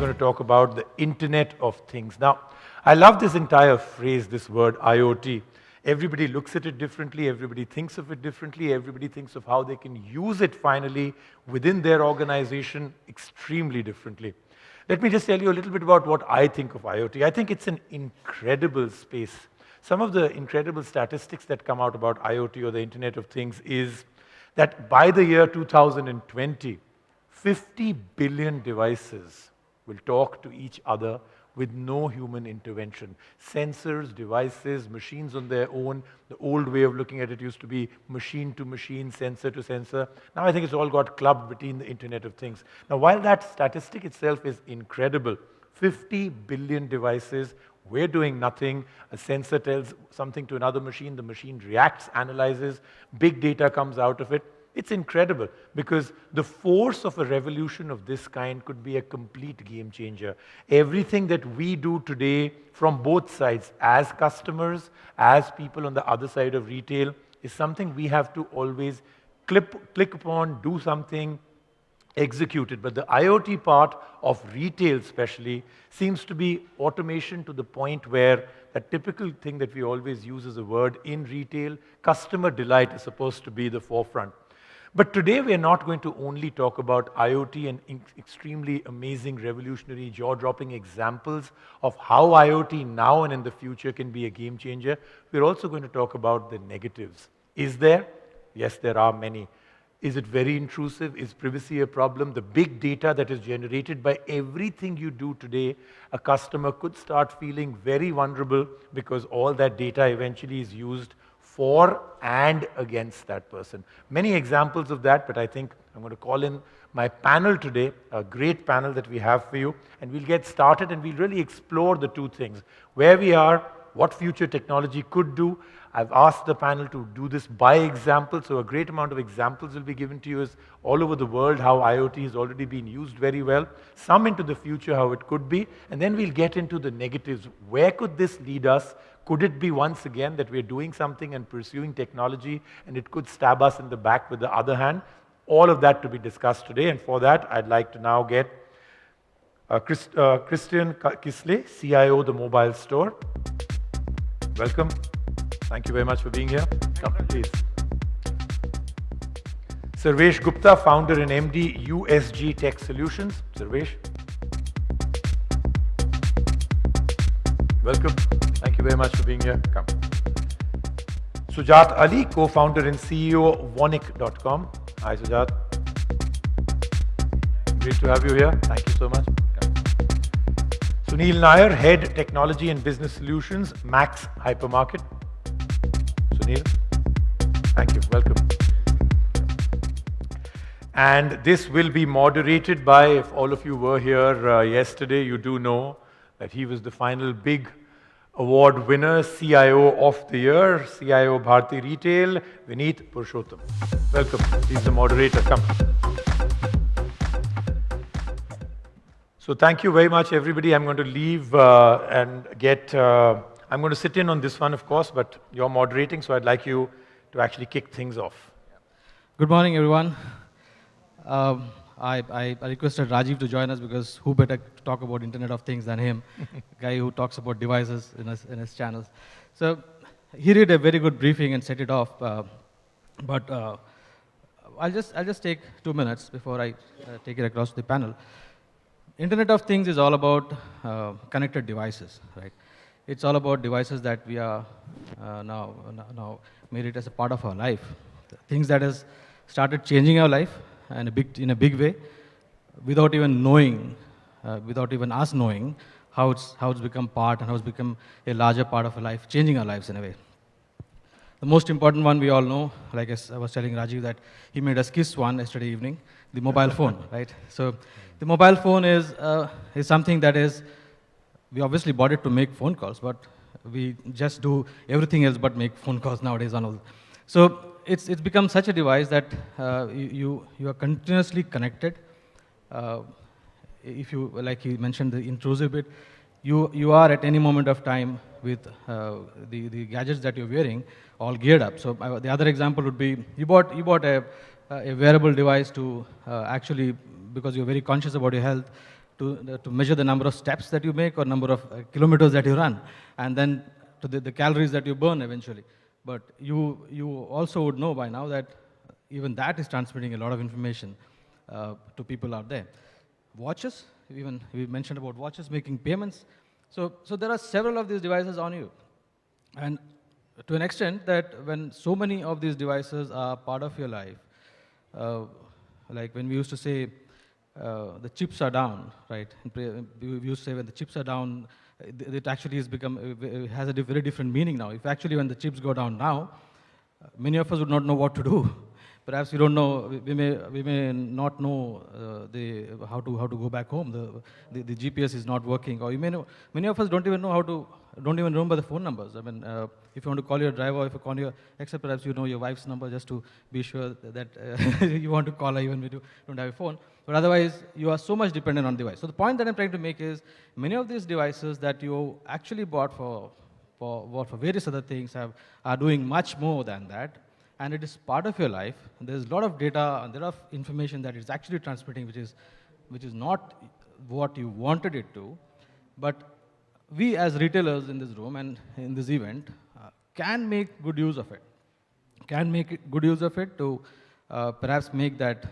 going to talk about the Internet of Things. Now, I love this entire phrase, this word IoT. Everybody looks at it differently, everybody thinks of it differently, everybody thinks of how they can use it finally within their organization extremely differently. Let me just tell you a little bit about what I think of IoT. I think it's an incredible space. Some of the incredible statistics that come out about IoT or the Internet of Things is that by the year 2020, 50 billion devices will talk to each other with no human intervention. Sensors, devices, machines on their own. The old way of looking at it used to be machine to machine, sensor to sensor. Now I think it's all got clubbed between the Internet of Things. Now while that statistic itself is incredible, 50 billion devices, we're doing nothing, a sensor tells something to another machine, the machine reacts, analyzes, big data comes out of it. It's incredible because the force of a revolution of this kind could be a complete game changer. Everything that we do today from both sides, as customers, as people on the other side of retail, is something we have to always click upon, do something, execute it. But the IoT part of retail especially seems to be automation to the point where that typical thing that we always use as a word in retail, customer delight is supposed to be the forefront. But today we are not going to only talk about IoT and extremely amazing, revolutionary, jaw-dropping examples of how IoT now and in the future can be a game changer. We're also going to talk about the negatives. Is there? Yes, there are many. Is it very intrusive? Is privacy a problem? The big data that is generated by everything you do today, a customer could start feeling very vulnerable because all that data eventually is used for and against that person. Many examples of that, but I think I'm going to call in my panel today, a great panel that we have for you, and we'll get started and we'll really explore the two things. Where we are, what future technology could do. I've asked the panel to do this by example, so a great amount of examples will be given to you all over the world, how IoT has already been used very well, some into the future, how it could be, and then we'll get into the negatives. Where could this lead us? Could it be once again that we're doing something and pursuing technology and it could stab us in the back with the other hand? All of that to be discussed today, and for that I'd like to now get Christian Kisle, CIO, The Mobile Store. Welcome. Thank you very much for being here. Come, please. Sarvesh Gupta, founder and MD, USG Tech Solutions. Sarvesh. Welcome. Thank you very much for being here. Come. Sujat Ali, co-founder and CEO of Vonik.com. Hi, Sujat. Great to have you here. Thank you so much. Come. Sunil Nair, Head Technology and Business Solutions, Max Hypermarket. Sunil, thank you. Welcome. And this will be moderated by, if all of you were here yesterday, you do know that he was the final big award winner, CIO of the Year, CIO Bharti Retail, Vineet Purushottam. Welcome. He's the moderator. Come. So thank you very much, everybody. I'm going to leave and get... I'm going to sit in on this one, of course, but you're moderating, so I'd like you to actually kick things off. Good morning, everyone. I requested Rajiv to join us because who better to talk about Internet of Things than him, guy who talks about devices in his channels. So he did a very good briefing and set it off, but I'll just take 2 minutes before I take it across to the panel. Internet of Things is all about connected devices, right? It's all about devices that we are now made it as a part of our life. Things that has started changing our life in a big way, without even knowing, without even us knowing how it's become part and how it's become a larger part of our life, changing our lives in a way. The most important one we all know, like I was telling Rajiv that he made us kiss one yesterday evening, the mobile phone, right? So the mobile phone is something that is, we obviously bought it to make phone calls, but we just do everything else but make phone calls nowadays. So it's become such a device that you are continuously connected. If you, like he mentioned, the intrusive bit, you are at any moment of time with the gadgets that you're wearing all geared up. So the other example would be you bought a wearable device to actually, because you're very conscious about your health, to measure the number of steps that you make or number of kilometers that you run, and then to the calories that you burn eventually. But you also would know by now that even that is transmitting a lot of information to people out there. Watches, even we mentioned about watches making payments. So there are several of these devices on you. And to an extent that when so many of these devices are part of your life, like when we used to say the chips are down, right? We used to say when the chips are down, it actually has become, it has a very different meaning now. If actually when the chips go down now, many of us would not know what to do. Perhaps we don't know, we may not know how to go back home. The GPS is not working, or you may know, many of us don't even know don't even remember the phone numbers. I mean, if you want to call your driver, if you call except perhaps you know your wife's number just to be sure that you want to call her even when you don't have a phone. But otherwise, you are so much dependent on the device. So the point that I'm trying to make is, many of these devices that you actually bought for various other things are doing much more than that. And it is part of your life. There's a lot of data and a lot of information that it's actually transmitting, which is not what you wanted it to. But we as retailers in this room and in this event can make good use of it. Can make good use of it to perhaps make that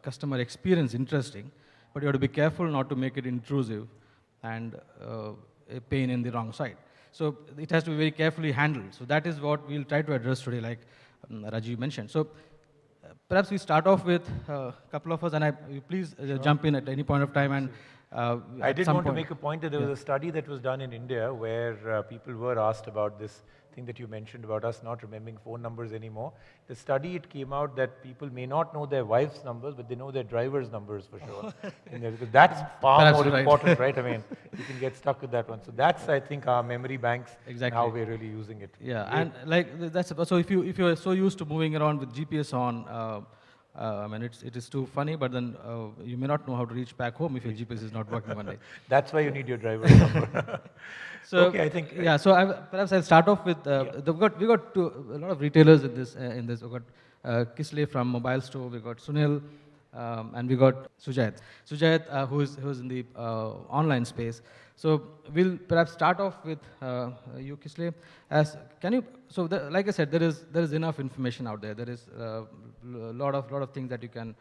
customer experience interesting. But you have to be careful not to make it intrusive and a pain in the wrong side. So it has to be very carefully handled. So that is what we'll try to address today, like Rajiv mentioned. So perhaps we start off with a couple of us, and you please jump in at any point of time. And I did want to make a point that there was a study that was done in India where people were asked about this thing that you mentioned about us not remembering phone numbers anymore. The study, it came out that people may not know their wife's numbers, but they know their driver's numbers for sure. Because that's far Perhaps more right. important, right? I mean, you can get stuck with that one. So that's, I think, our memory banks and how we're really using it. Yeah, and like that's so if you are so used to moving around with GPS on. I mean, it is too funny, but then you may not know how to reach back home if your GPS is not working one day. That's why you need your driver's number. So okay, I think. Yeah, so perhaps I'll start off with we got a lot of retailers in this. We got Kisle from Mobile Store. We got Sunil, and we got Sujayat. Sujayat, who is in the online space. So we'll perhaps start off with you, Kisle. Like I said, there is enough information out there. There is a lot of things that you can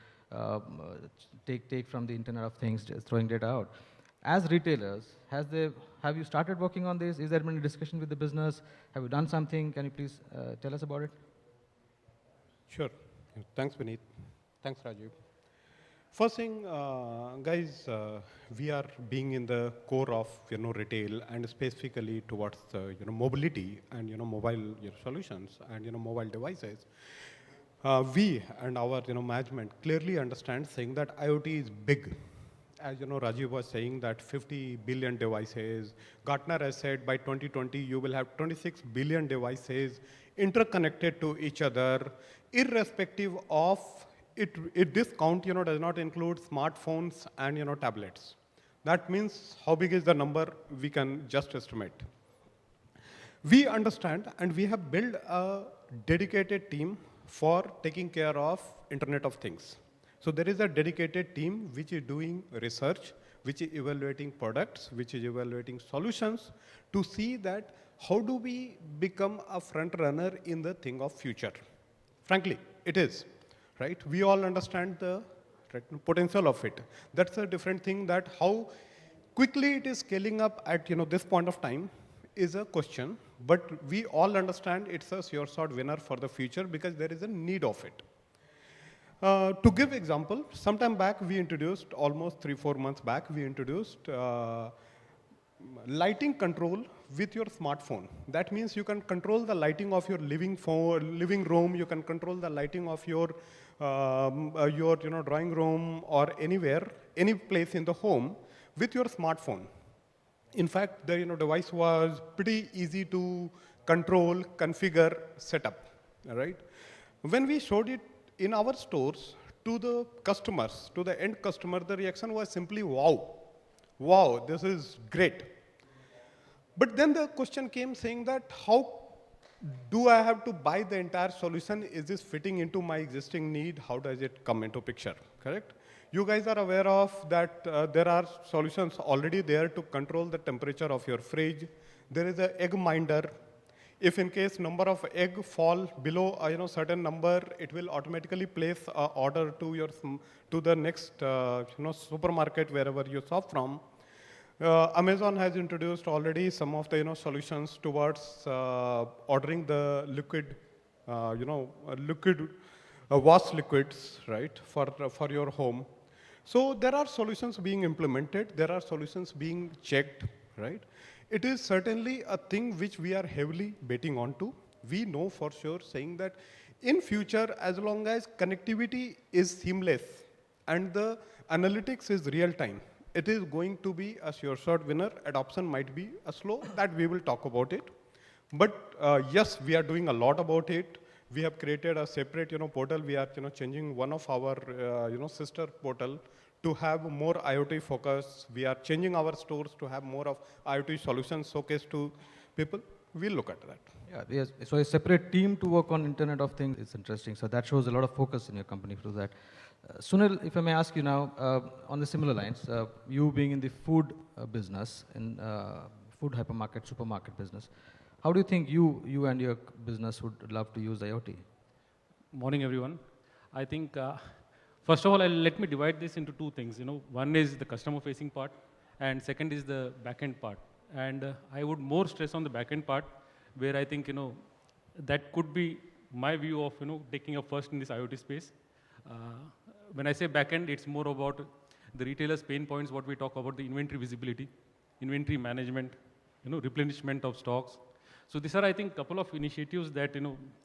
take from the Internet of Things, just throwing data out. As retailers, have you started working on this? Is there been a discussion with the business? Have you done something? Can you please tell us about it? Sure. Thanks, Vineet. Thanks, Rajiv. First thing, guys, we are being in the core of retail and specifically towards mobility and mobile solutions and mobile devices. We and our management clearly understand saying that IoT is big. As Rajiv was saying that 50 billion devices. Gartner has said by 2020 you will have 26 billion devices interconnected to each other, irrespective of this count does not include smartphones and tablets. That means how big is the number we can just estimate. We understand and we have built a dedicated team for taking care of Internet of Things. So there is a dedicated team which is doing research, which is evaluating products, which is evaluating solutions to see that how do we become a front runner in the thing of future. Frankly, it is. Right? We all understand the potential of it. That's a different thing, that how quickly it is scaling up at this point of time is a question, but we all understand it's a sure shot winner for the future because there is a need of it. To give example, sometime back we introduced, almost 3-4 months back, we introduced lighting control with your smartphone. That means you can control the lighting of your living room, you can control the lighting of your drawing room or anywhere, any place in the home with your smartphone. In fact, the device was pretty easy to control, configure, set up. All right? When we showed it in our stores to the customers, to the end customer, the reaction was simply, wow. Wow, this is great. But then the question came saying that how do I have to buy the entire solution? Is this fitting into my existing need? How does it come into picture, correct? You guys are aware of that there are solutions already there to control the temperature of your fridge. There is an egg minder. If in case number of egg fall below certain number, it will automatically place a order to the next supermarket wherever you shop from. Amazon has introduced already some of the solutions towards ordering the liquid, wash liquids, right, for your home. So there are solutions being implemented. There are solutions being checked, right? It is certainly a thing which we are heavily betting onto. We know for sure saying that in future, as long as connectivity is seamless and the analytics is real time, it is going to be a sure shot winner. Adoption might be a slow, that we will talk about it. But yes, we are doing a lot about it. We have created a separate portal. We are changing one of our sister portal to have more IoT focus. We are changing our stores to have more of IoT solutions showcased to people. We'll look at that. Yeah, yes. So a separate team to work on Internet of Things is interesting. So that shows a lot of focus in your company for that. Sunil, if I may ask you now, on the similar lines, you being in the food business, in food hypermarket, supermarket business, how do you think you and your business would love to use IoT? Morning, everyone. I think, first of all, let me divide this into two things. One is the customer-facing part, and second is the back-end part. And I would more stress on the back-end part, where I think, that could be my view of, taking up first in this IoT space. When I say back-end, it's more about the retailer's pain points, what we talk about, the inventory visibility, inventory management, replenishment of stocks. So these are, I think, a couple of initiatives that,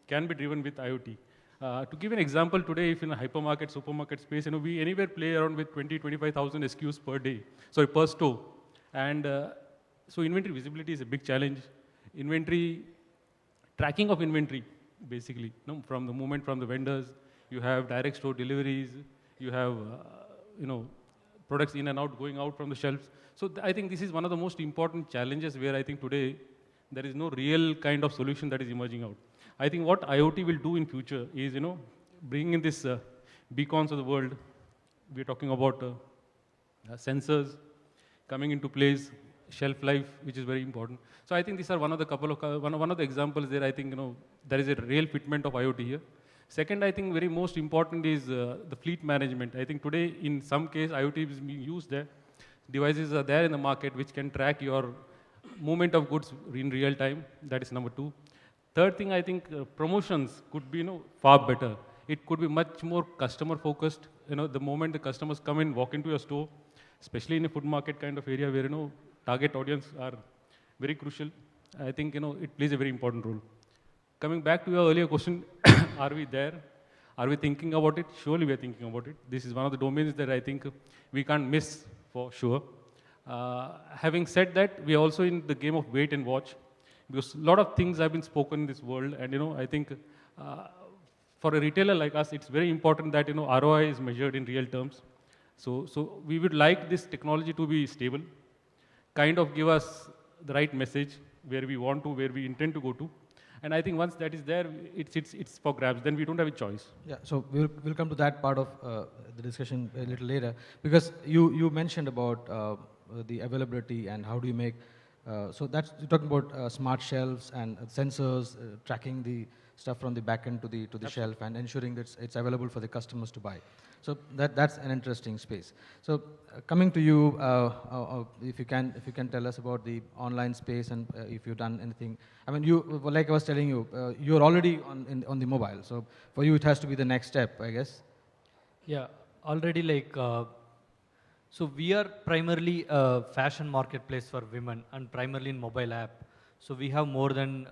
can be driven with IoT. To give an example, today, if in a hypermarket, supermarket space, we anywhere play around with 25,000 SKUs per day, sorry, per store. And so inventory visibility is a big challenge. Inventory, tracking of inventory, basically, from the moment from the vendors, you have direct store deliveries, you have, products in and out, going out from the shelves. So I think this is one of the most important challenges where I think today there is no real kind of solution that is emerging out. I think what IoT will do in future is, bringing in this beacons of the world. We're talking about sensors coming into place, shelf life, which is very important. So I think these are one of the examples there. I think there is a real fitment of IoT here. Second, I think very most important is the fleet management. I think today, in some case, IoT is being used there. Devices are there in the market which can track your movement of goods in real time. That is number two. Third thing, I think promotions could be far better. It could be much more customer focused. The moment the customers come in, walk into your store, especially in a food market kind of area where target audience are very crucial. I think it plays a very important role. Coming back to your earlier question, are we there? Are we thinking about it? Surely we are thinking about it. This is one of the domains that I think we can't miss for sure. Having said that, we are also in the game of wait and watch, because a lot of things have been spoken in this world, and I think for a retailer like us, it's very important that ROI is measured in real terms. So we would like this technology to be stable, kind of give us the right message where we want to, where we intend to go to. And I think once that is there, it's for grabs. Then we don't have a choice. Yeah. So we'll come to that part of the discussion a little later, because you mentioned about the availability and how do you make. So that's you're talking about smart shelves and sensors tracking the stuff from the back end to the shelf and ensuring that it's available for the customers to buy. So that's an interesting space. So coming to you, if you can tell us about the online space and if you've done anything. I mean, like I was telling you, you're already on the mobile. So for you, it has to be the next step, I guess. Yeah, already so we are primarily a fashion marketplace for women and primarily in mobile app. So we have more than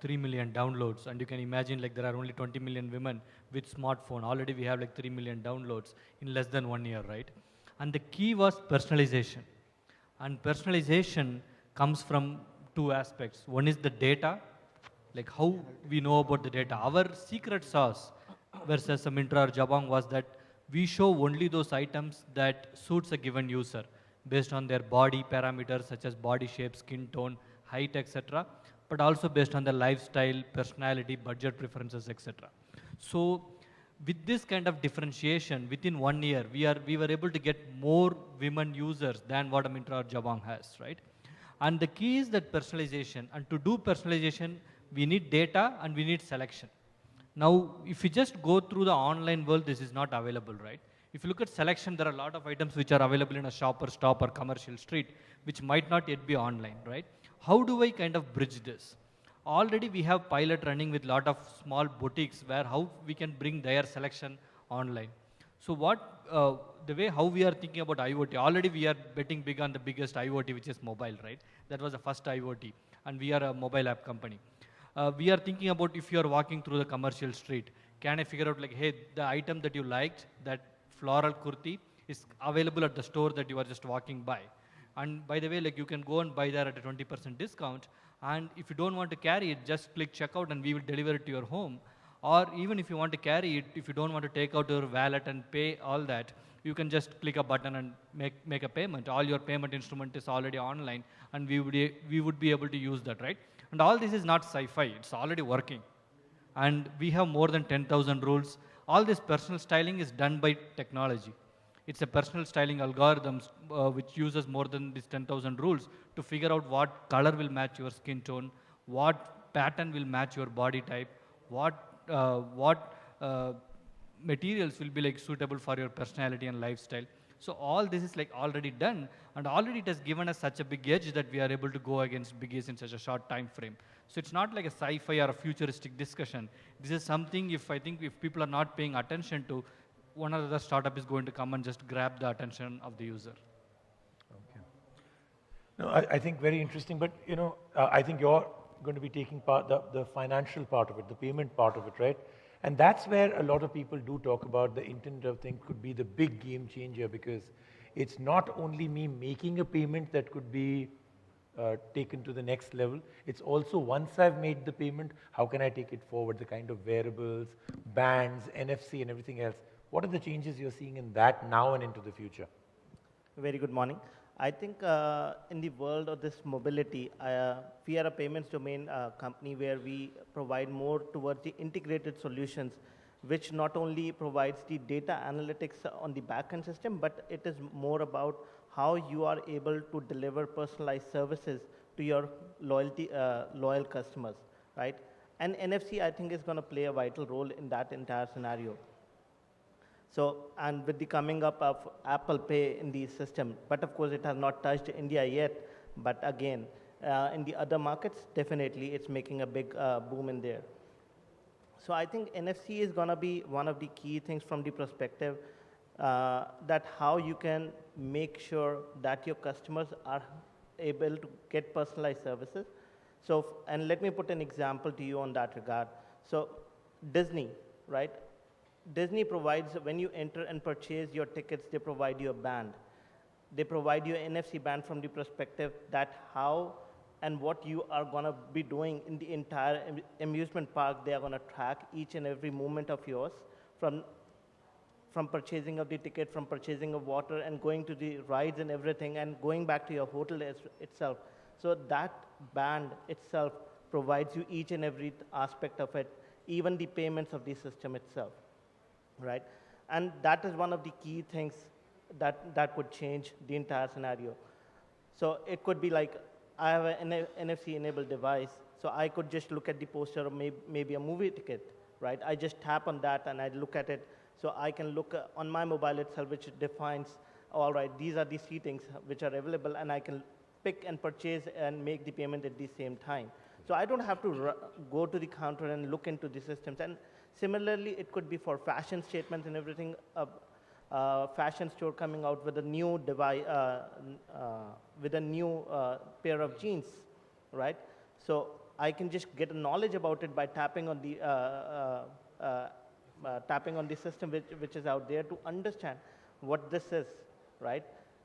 3 million downloads, and you can imagine there are only 20 million women with smartphone. Already we have 3 million downloads in less than 1 year, right? And the key was personalization. And personalization comes from two aspects. One is the data, how we know about the data. Our secret sauce versus a Myntra or Jabong was that we show only those items that suits a given user based on their body parameters such as body shape, skin tone, height, etc., but also based on their lifestyle, personality, budget preferences, etc. So With this kind of differentiation, within 1 year, we were able to get more women users than what a Myntra or Jabong has, right? And the key is that personalization. And to do personalization, we need data and we need selection. Now, if you just go through the online world, this is not available, right? If you look at selection, there are a lot of items which are available in a shop or stop or commercial street, which might not yet be online, right? How do I kind of bridge this? Already we have pilot running with lot of small boutiques where how we can bring their selection online. So the way how we are thinking about IoT, already we are betting big on the biggest IoT, which is mobile, right? That was the first IoT, and we are a mobile app company. We are thinking about if you are walking through the commercial street, can I figure out like, hey, the item that you liked, that floral kurti, is available at the store that you are just walking by. And by the way, like you can go and buy there at a 20% discount. And if you don't want to carry it, just click checkout and we will deliver it to your home. Or even if you want to carry it, if you don't want to take out your wallet and pay all that, you can just click a button and make a payment. All your payment instrument is already online, and we would be able to use that, right? And all this is not sci-fi, it's already working. And we have more than 10,000 rules. All this personal styling is done by technology. It's a personal styling algorithms which uses more than these 10,000 rules to figure out what color will match your skin tone, what pattern will match your body type, what materials will be like suitable for your personality and lifestyle. So all this is like already done, and already it has given us such a big edge that we are able to go against biggies in such a short time frame. So it's not like a sci-fi or a futuristic discussion. This is something if people are not paying attention to, one or other startup is going to come and just grab the attention of the user. Okay. No, I think very interesting, but I think you're going to be taking part, the financial part of it, the payment part of it, right? And that's where a lot of people do talk about the Internet of Things could be the big game changer, because it's not only me making a payment that could be taken to the next level, it's also once I've made the payment, how can I take it forward, the kind of wearables, bands, NFC and everything else. What are the changes you're seeing in that now and into the future? Very good morning. I think in the world of this mobility, we are a payments domain company where we provide more towards the integrated solutions, which not only provides the data analytics on the backend system, but it is more about how you are able to deliver personalized services to your loyal customers, right? And NFC, I think, is going to play a vital role in that entire scenario. So, and with the coming up of Apple Pay in the system, but of course it has not touched India yet, but again, in the other markets, definitely it's making a big boom in there. So I think NFC is going to be one of the key things from the perspective that how you can make sure that your customers are able to get personalized services. So, and let me put an example to you on that regard. So Disney, right? Disney provides, when you enter and purchase your tickets, they provide you a band. They provide you an NFC band from the perspective that how and what you are going to be doing in the entire amusement park. They are going to track each and every movement of yours from purchasing of the ticket, from purchasing of water and going to the rides and everything and going back to your hotel itself. So that band itself provides you each and every aspect of it, even the payments of the system itself. Right, and that is one of the key things that could change the entire scenario. So it could be like I have an NFC-enabled device, so I could just look at the poster of maybe a movie ticket, right? I just tap on that and I look at it, so I can look on my mobile itself, which defines, all right, these are the seatings which are available, and I can pick and purchase and make the payment at the same time. So I don't have to go to the counter and look into the systems. And similarly, it could be for fashion statements and everything. Fashion store coming out with a new device, with a new pair of jeans, right? So I can just get knowledge about it by tapping on the system which is out there to understand what this is, right?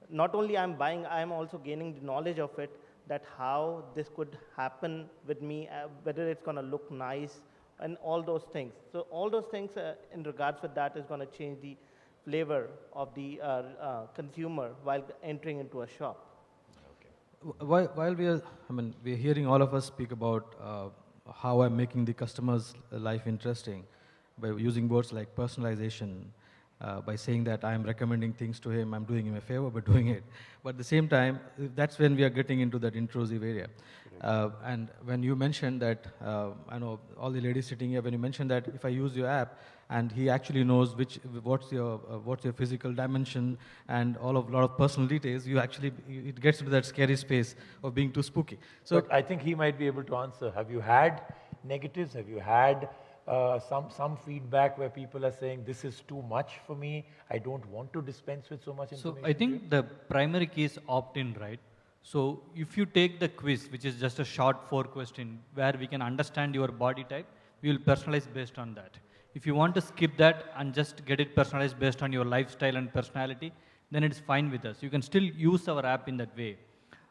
Not only I'm buying, I'm also gaining the knowledge of it, that how this could happen with me, whether it's going to look nice, and all those things. So all those things in regards with that is going to change the flavor of the consumer while entering into a shop. Okay. While we're hearing all of us speak about how I'm making the customer's life interesting, by using words like personalization, by saying that I'm recommending things to him, I'm doing him a favor by doing it. But at the same time, that's when we are getting into that intrusive area. And when you mentioned that, I know all the ladies sitting here, when you mentioned that if I use your app and he actually knows what's your physical dimension and a lot of personal details, it gets into that scary space of being too spooky. So but I think he might be able to answer. Have you had negatives? Have you had some feedback where people are saying, this is too much for me, I don't want to dispense with so much information? So I think the primary key is opt-in, right? So if you take the quiz, which is just a short 4-question, where we can understand your body type, we will personalize based on that. If you want to skip that and just get it personalized based on your lifestyle and personality, then it's fine with us. You can still use our app in that way.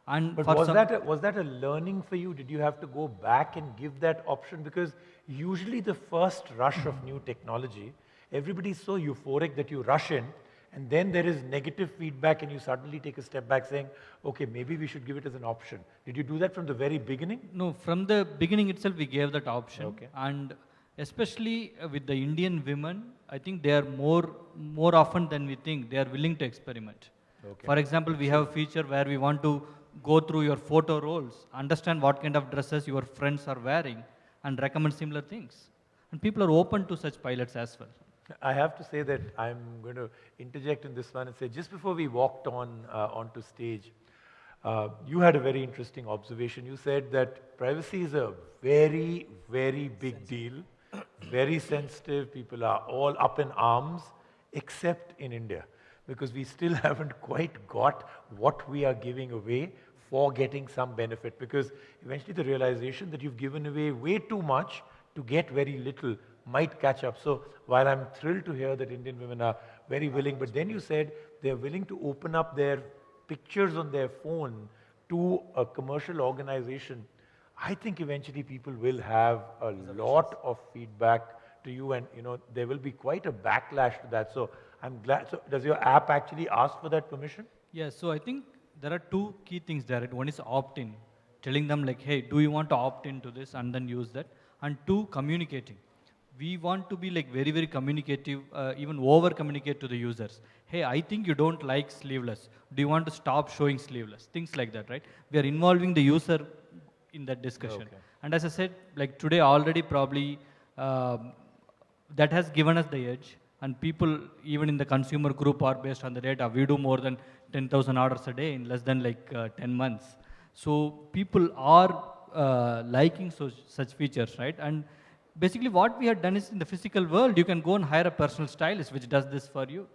And But for was some, that a learning for you? Did you have to go back and give that option? Because usually the first rush of new technology, everybody's so euphoric that you rush in, and then there is negative feedback and you suddenly take a step back saying, okay, maybe we should give it as an option. Did you do that from the very beginning? no, from the beginning itself, we gave that option. Okay. And especially with the Indian women, I think they are more often than we think, they are willing to experiment. Okay. For example, we have a feature where we want to go through your photo rolls, understand what kind of dresses your friends are wearing, and recommend similar things. And people are open to such pilots as well. I have to say that I'm going to interject in this one and say, just before we walked onto stage, you had a very interesting observation. You said that privacy is a very, very big deal, very sensitive. People are all up in arms, except in India, because we still haven't quite got what we are giving away for getting some benefit. Because eventually the realization that you've given away way too much to get very little might catch up. So while I'm thrilled to hear that Indian women are very willing, but then you said they're willing to open up their pictures on their phone to a commercial organization. I think eventually people will have a lot of feedback to you, and there will be quite a backlash to that. So I'm glad. So does your app actually ask for that permission? Yeah, so I think there are two key things there. One is opt-in, telling them like, hey, do you want to opt into this and then use that? And two, communicating. We want to be like very, very communicative, even over-communicate to the users. Hey, I think you don't like sleeveless. Do you want to stop showing sleeveless? Things like that, right? We are involving the user in that discussion. Okay. And as I said, like today already probably that has given us the edge. And people, even in the consumer group, are based on the data. We do more than 10,000 orders a day in less than like 10 months. So people are liking such features, right? And basically what we have done is in the physical world, you can go and hire a personal stylist which does this for you.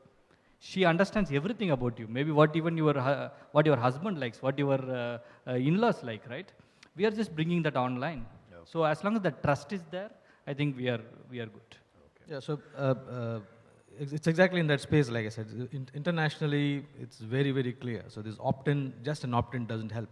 She understands everything about you. Maybe what even your husband likes, what your in-laws like, right? We are just bringing that online. Okay. So as long as the trust is there, I think we are good. Okay. yeah, so it's exactly in that space, like I said. Internationally, it's very, very clear. So this opt-in, just an opt-in doesn't help.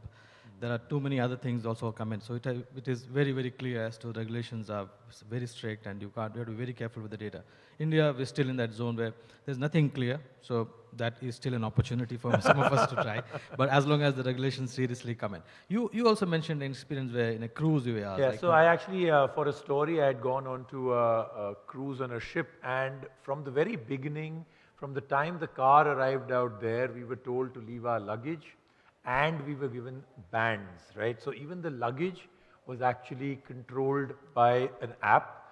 There are too many other things also come in. So it is very, very clear as to regulations are very strict, and you have to be very careful with the data. India, we're still in that zone where there's nothing clear. So that is still an opportunity for some of us to try. But as long as the regulations seriously come in. You also mentioned an experience where in a cruise you were. Yeah, like, so I actually, for a story, I had gone on to a cruise on a ship, and from the very beginning, from the time the car arrived out there, we were told to leave our luggage, and we were given bands, right? So even the luggage was actually controlled by an app.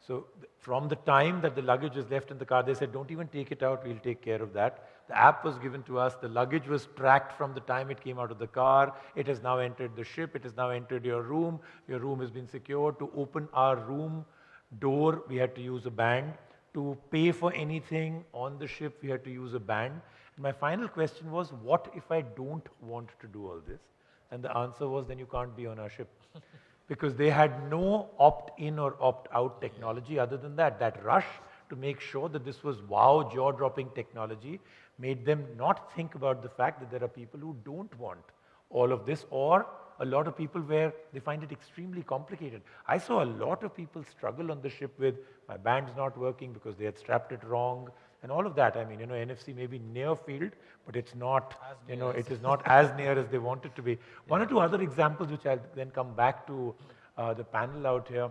So from the time that the luggage was left in the car, they said, don't even take it out, we'll take care of that. The app was given to us, the luggage was tracked from the time it came out of the car, it has now entered the ship, it has now entered your room has been secured. To open our room door, we had to use a band. To pay for anything on the ship, we had to use a band. And my final question was, what if I don't want to do all this? And the answer was, then you can't be on our ship. Because they had no opt-in or opt-out technology other than that. That rush to make sure that this was wow, jaw-dropping technology made them not think about the fact that there are people who don't want all of this, or a lot of people where they find it extremely complicated. I saw a lot of people struggle on the ship with, my band's not working because they had strapped it wrong, and all of that. I mean, NFC may be near field, but it's not, it is not as near as they want it to be. One or two other examples which I'll then come back to the panel out here.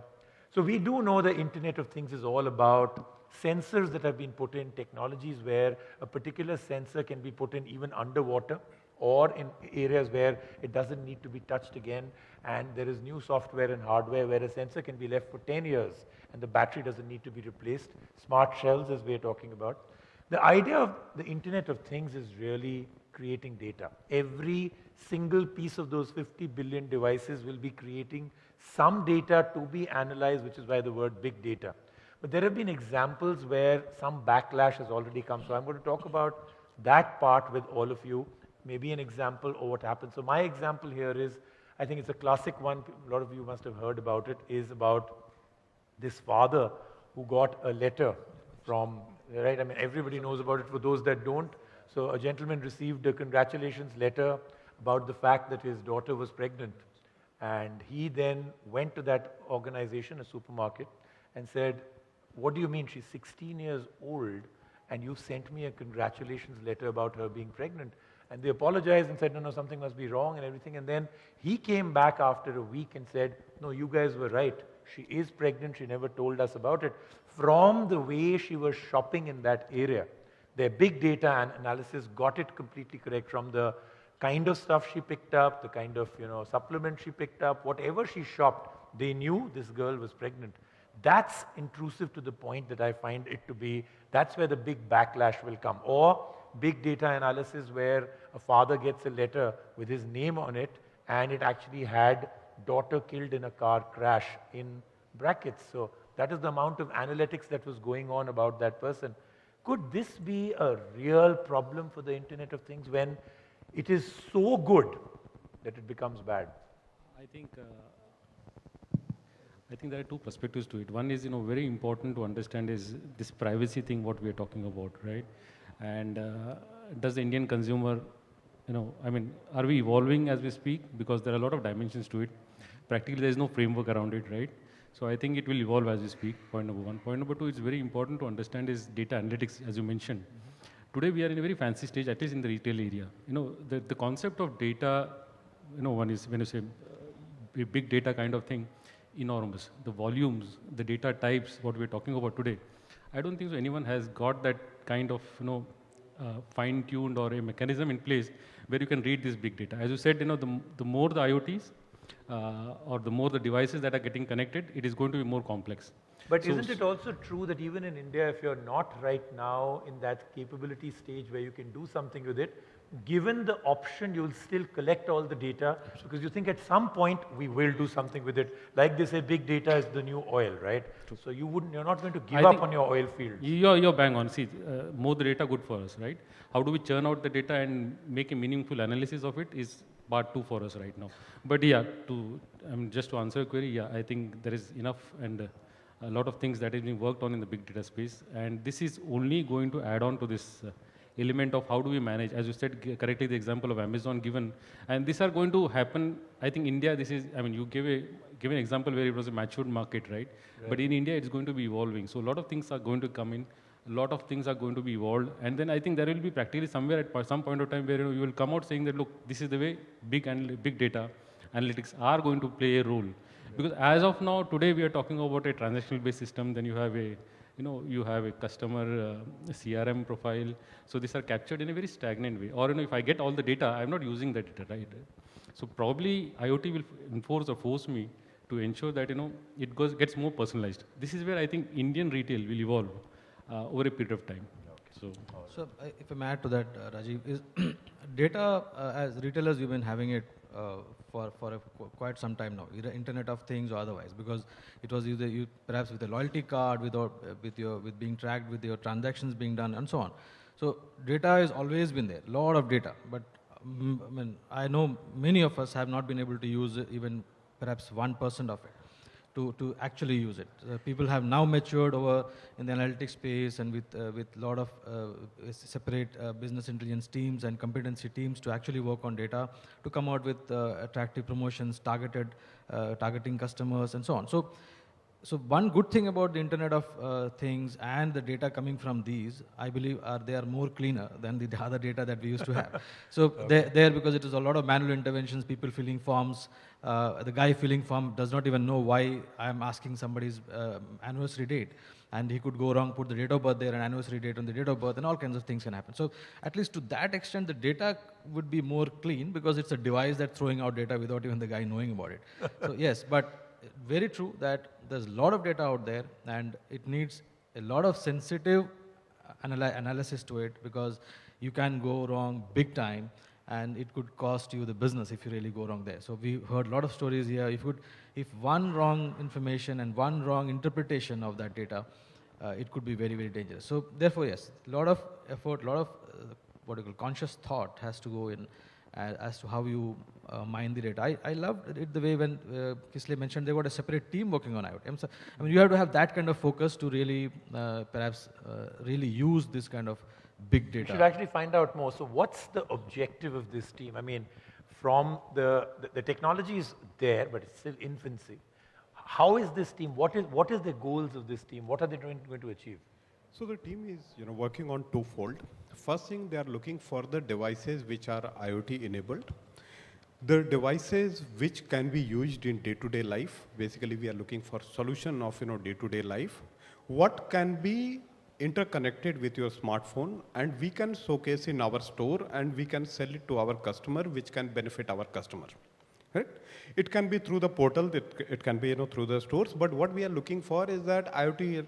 So we do know the Internet of Things is all about sensors that have been put in, technologies where a particular sensor can be put in even underwater or in areas where it doesn't need to be touched again, and there is new software and hardware where a sensor can be left for 10 years and the battery doesn't need to be replaced. Smart shells, as we're talking about. The idea of the Internet of Things is really creating data. Every single piece of those 50 billion devices will be creating some data to be analyzed, which is why the word big data. But there have been examples where some backlash has already come. So I'm going to talk about that part with all of you, maybe an example of what happened. So my example here is, I think it's a classic one, a lot of you must have heard about it, is about this father who got a letter from, right, I mean, everybody knows about it for those that don't. So a gentleman received a congratulations letter about the fact that his daughter was pregnant. And he then went to that organization, a supermarket, and said, what do you mean she's 16 years old and you sent me a congratulations letter about her being pregnant? And they apologized and said, no, something must be wrong and everything. And then he came back after a week and said, no, you guys were right. She is pregnant. She never told us about it. From the way she was shopping in that area, their big data and analysis got it completely correct, from the kind of stuff she picked up, the kind of supplement she picked up, whatever she shopped, they knew this girl was pregnant. That's intrusive to the point that I find it to be. That's where the big backlash will come. Or big data analysis where a father gets a letter with his name on it and it actually had daughter killed in a car crash in brackets. So that is the amount of analytics that was going on about that person. Could this be a real problem for the Internet of Things when it is so good that it becomes bad? I think there are two perspectives to it. One is, very important to understand is this privacy thing, what we are talking about, right? And does the Indian consumer, are we evolving as we speak? Because there are a lot of dimensions to it. Practically, there is no framework around it, right? So I think it will evolve as we speak, point number one. Point number two, it's very important to understand is data analytics, as you mentioned. Today, we are in a very fancy stage, at least in the retail area. The concept of data, one is, when you say big data kind of thing, enormous. The volumes, the data types, what we're talking about today, I don't think so anyone has got that kind of, fine-tuned or a mechanism in place where you can read this big data. As you said, the more the IoTs or the more the devices that are getting connected, it is going to be more complex. But isn't it also true that even in India, if you're not right now in that capability stage where you can do something with it, given the option, you'll still collect all the data because you think at some point we will do something with it. Like they say, big data is the new oil, right? True. So you're not going to give up on your oil fields. You're bang on. See, more the data good for us, right? How do we churn out the data and make a meaningful analysis of it is part two for us right now. But yeah, just to answer your query, yeah, I think there is enough and a lot of things that is being worked on in the big data space, and this is only going to add on to this element of how do we manage, as you said correctly, the example of Amazon given, and these are going to happen. I think India, this is, you give an example where it was a matured market, right? But in India, it's going to be evolving. So a lot of things are going to come in, a lot of things are going to be evolved, and then I think there will be practically somewhere at some point of time where you will come out saying that, look, this is the way big data analytics are going to play a role. Because as of now, today we are talking about a transactional-based system. Then you have a customer CRM profile. So these are captured in a very stagnant way. Or if I get all the data, I'm not using that data, right? So probably IoT will enforce or force me to ensure that it gets more personalized. This is where I think Indian retail will evolve over a period of time. So if I may add to that, Rajiv, is data as retailers we've been having it for quite some time now, either Internet of Things or otherwise, because it was either you perhaps with a loyalty card, with being tracked, with your transactions being done, and so on. So data has always been there, a lot of data, but I know many of us have not been able to use even perhaps 1% of it to actually use it. People have now matured over in the analytics space and with a lot of separate business intelligence teams and competency teams to actually work on data to come out with attractive promotions, targeting customers and so on. So so one good thing about the Internet of Things and the data coming from these, I believe, they are more cleaner than the other data that we used to have. So there, because it is a lot of manual interventions, people filling forms. The guy filling form does not even know why I'm asking somebody's anniversary date. And he could go wrong, put the date of birth there, and anniversary date on the date of birth, and all kinds of things can happen. So at least to that extent, the data would be more clean because it's a device that's throwing out data without even the guy knowing about it. So yes, but very true that there's a lot of data out there, and it needs a lot of sensitive analysis to it, because you can go wrong big time, and it could cost you the business if you really go wrong there. So we heard a lot of stories here. If one wrong information and one wrong interpretation of that data, it could be very, very dangerous. So therefore, yes, a lot of effort, a lot of what you call conscious thought has to go in as to how you mine the data. I loved it the way when Kisle mentioned they got a separate team working on IoT. I mean, you have to have that kind of focus to really, perhaps, really use this kind of big data. We should actually find out more. So what's the objective of this team? I mean, from the technology is there, but it's still infancy. How is this team, what is the goals of this team? What are they going to achieve? So the team is working on twofold. First thing, they are looking for the devices which are IoT enabled. The devices which can be used in day-to-day life. Basically, we are looking for solution of day-to-day life. What can be interconnected with your smartphone, and we can showcase in our store, and we can sell it to our customer, which can benefit our customer. Right? It can be through the portal, it can be through the stores, but what we are looking for is that IoT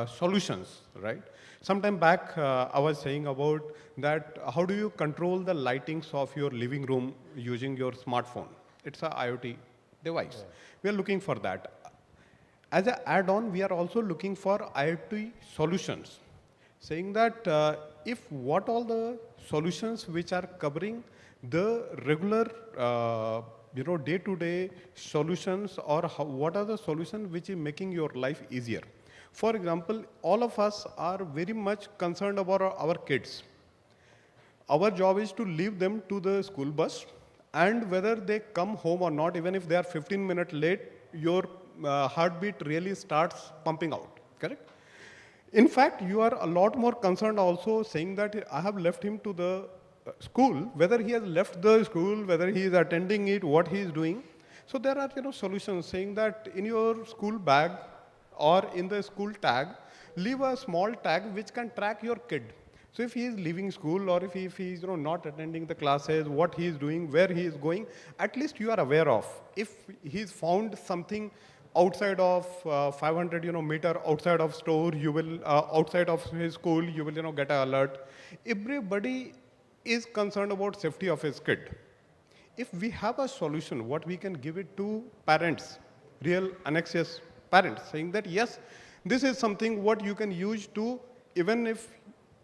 solutions, right? Sometime back, I was saying about that, how do you control the lightings of your living room using your smartphone? It's an IoT device. Yeah. We are looking for that. As an add-on, we are also looking for IoT solutions, saying that if what all the solutions which are covering the regular day-to-day solutions, or what are the solutions which is making your life easier. For example, all of us are very much concerned about our kids. Our job is to leave them to the school bus, and whether they come home or not, even if they are 15 minutes late, your heartbeat really starts pumping out, correct? In fact, you are a lot more concerned also, saying that I have left him to the school, whether he has left the school, whether he is attending it, what he is doing. So there are solutions saying that in your school bag or in the school tag, leave a small tag which can track your kid. So if he is leaving school, or if he is not attending the classes, what he is doing, where he is going, at least you are aware of. If he's found something outside of 500 meter outside of store, you will outside of his school, you will get an alert. Everybody is concerned about safety of his kid. If we have a solution, what we can give it to parents, real anxious parents, saying that yes, this is something what you can use to, even if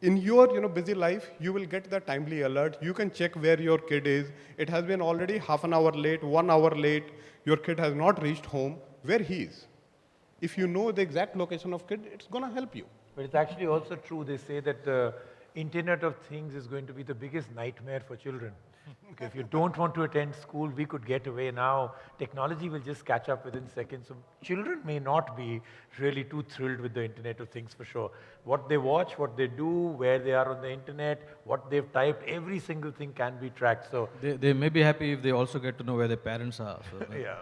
in your busy life, you will get the timely alert. You can check where your kid is. It has been already half an hour late, 1 hour late. Your kid has not reached home, where he is. If you know the exact location of kid, it's going to help you. But it's actually also true, they say that the Internet of Things is going to be the biggest nightmare for children. Okay, if you don't want to attend school, we could get away now. Technology will just catch up within seconds. So children may not be really too thrilled with the Internet of Things for sure. What they watch, what they do, where they are on the Internet, what they've typed, every single thing can be tracked. So they may be happy if they also get to know where their parents are. So yeah.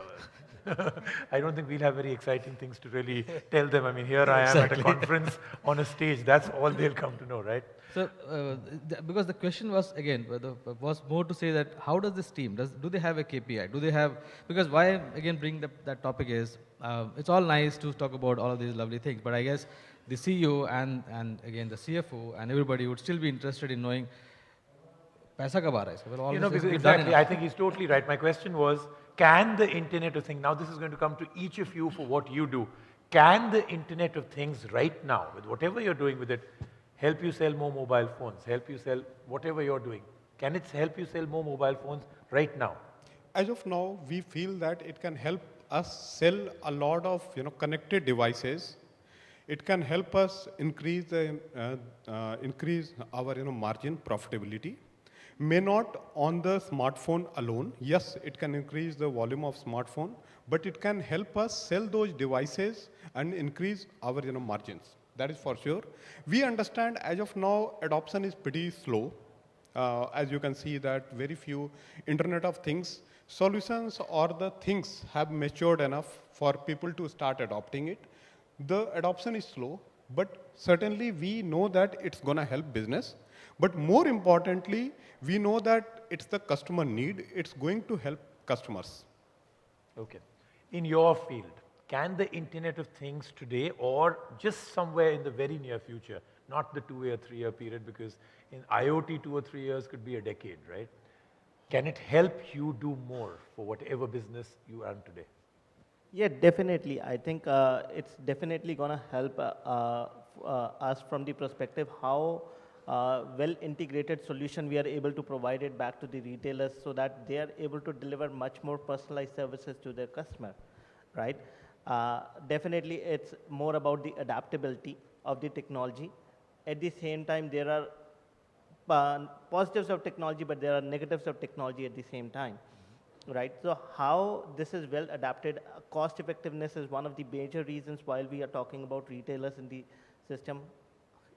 I don't think we'll have very exciting things to really tell them. I mean, here I am at a conference on a stage. That's all they'll come to know, right? So, because the question was, again, was more to say that how does this team, do they have a KPI? Do they have, because why I again bring that topic is, it's all nice to talk about all of these lovely things, but I guess the CEO and again the CFO and everybody would still be interested in knowing, paisa kab aa raha hai? Well, because exactly, I think he's totally right. My question was, can the Internet of Things, now this is going to come to each of you for what you do, can the Internet of Things right now, with whatever you're doing with it, help you sell more mobile phones, help you sell whatever you're doing? Can it help you sell more mobile phones right now? As of now, we feel that it can help us sell a lot of connected devices. It can help us increase our margin profitability. may not on the smartphone alone. Yes, it can increase the volume of smartphone, but it can help us sell those devices and increase our margins. That is for sure. We understand as of now, adoption is pretty slow. As you can see that very few Internet of Things solutions or the things have matured enough for people to start adopting it. The adoption is slow, but certainly we know that it's going to help business. But more importantly, we know that it's the customer need. It's going to help customers. Okay. In your field, can the Internet of Things today or just somewhere in the very near future, not the 2-year, 3-year period, because in IoT 2 or 3 years could be a decade, right? Can it help you do more for whatever business you run today? Yeah, definitely. I think it's definitely going to help us from the perspective how well integrated solution we are able to provide it back to the retailers so that they are able to deliver much more personalized services to their customer, right? Definitely, it's more about the adaptability of the technology. At the same time, there are positives of technology, but there are negatives of technology at the same time, right? So how this is well adapted, cost effectiveness is one of the major reasons while we are talking about retailers in the system.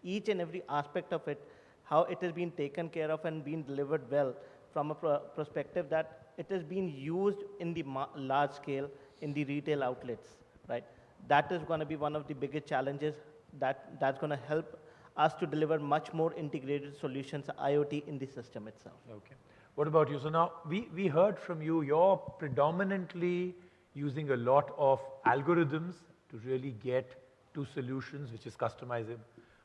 Each and every aspect of it, how it has been taken care of and been delivered well from a perspective that it has been used in the large scale in the retail outlets, right? That is going to be one of the biggest challenges that's going to help us to deliver much more integrated solutions, IoT, in the system itself. Okay. What about you? So now, we heard from you, you're predominantly using a lot of algorithms to really get to solutions, which is customizable.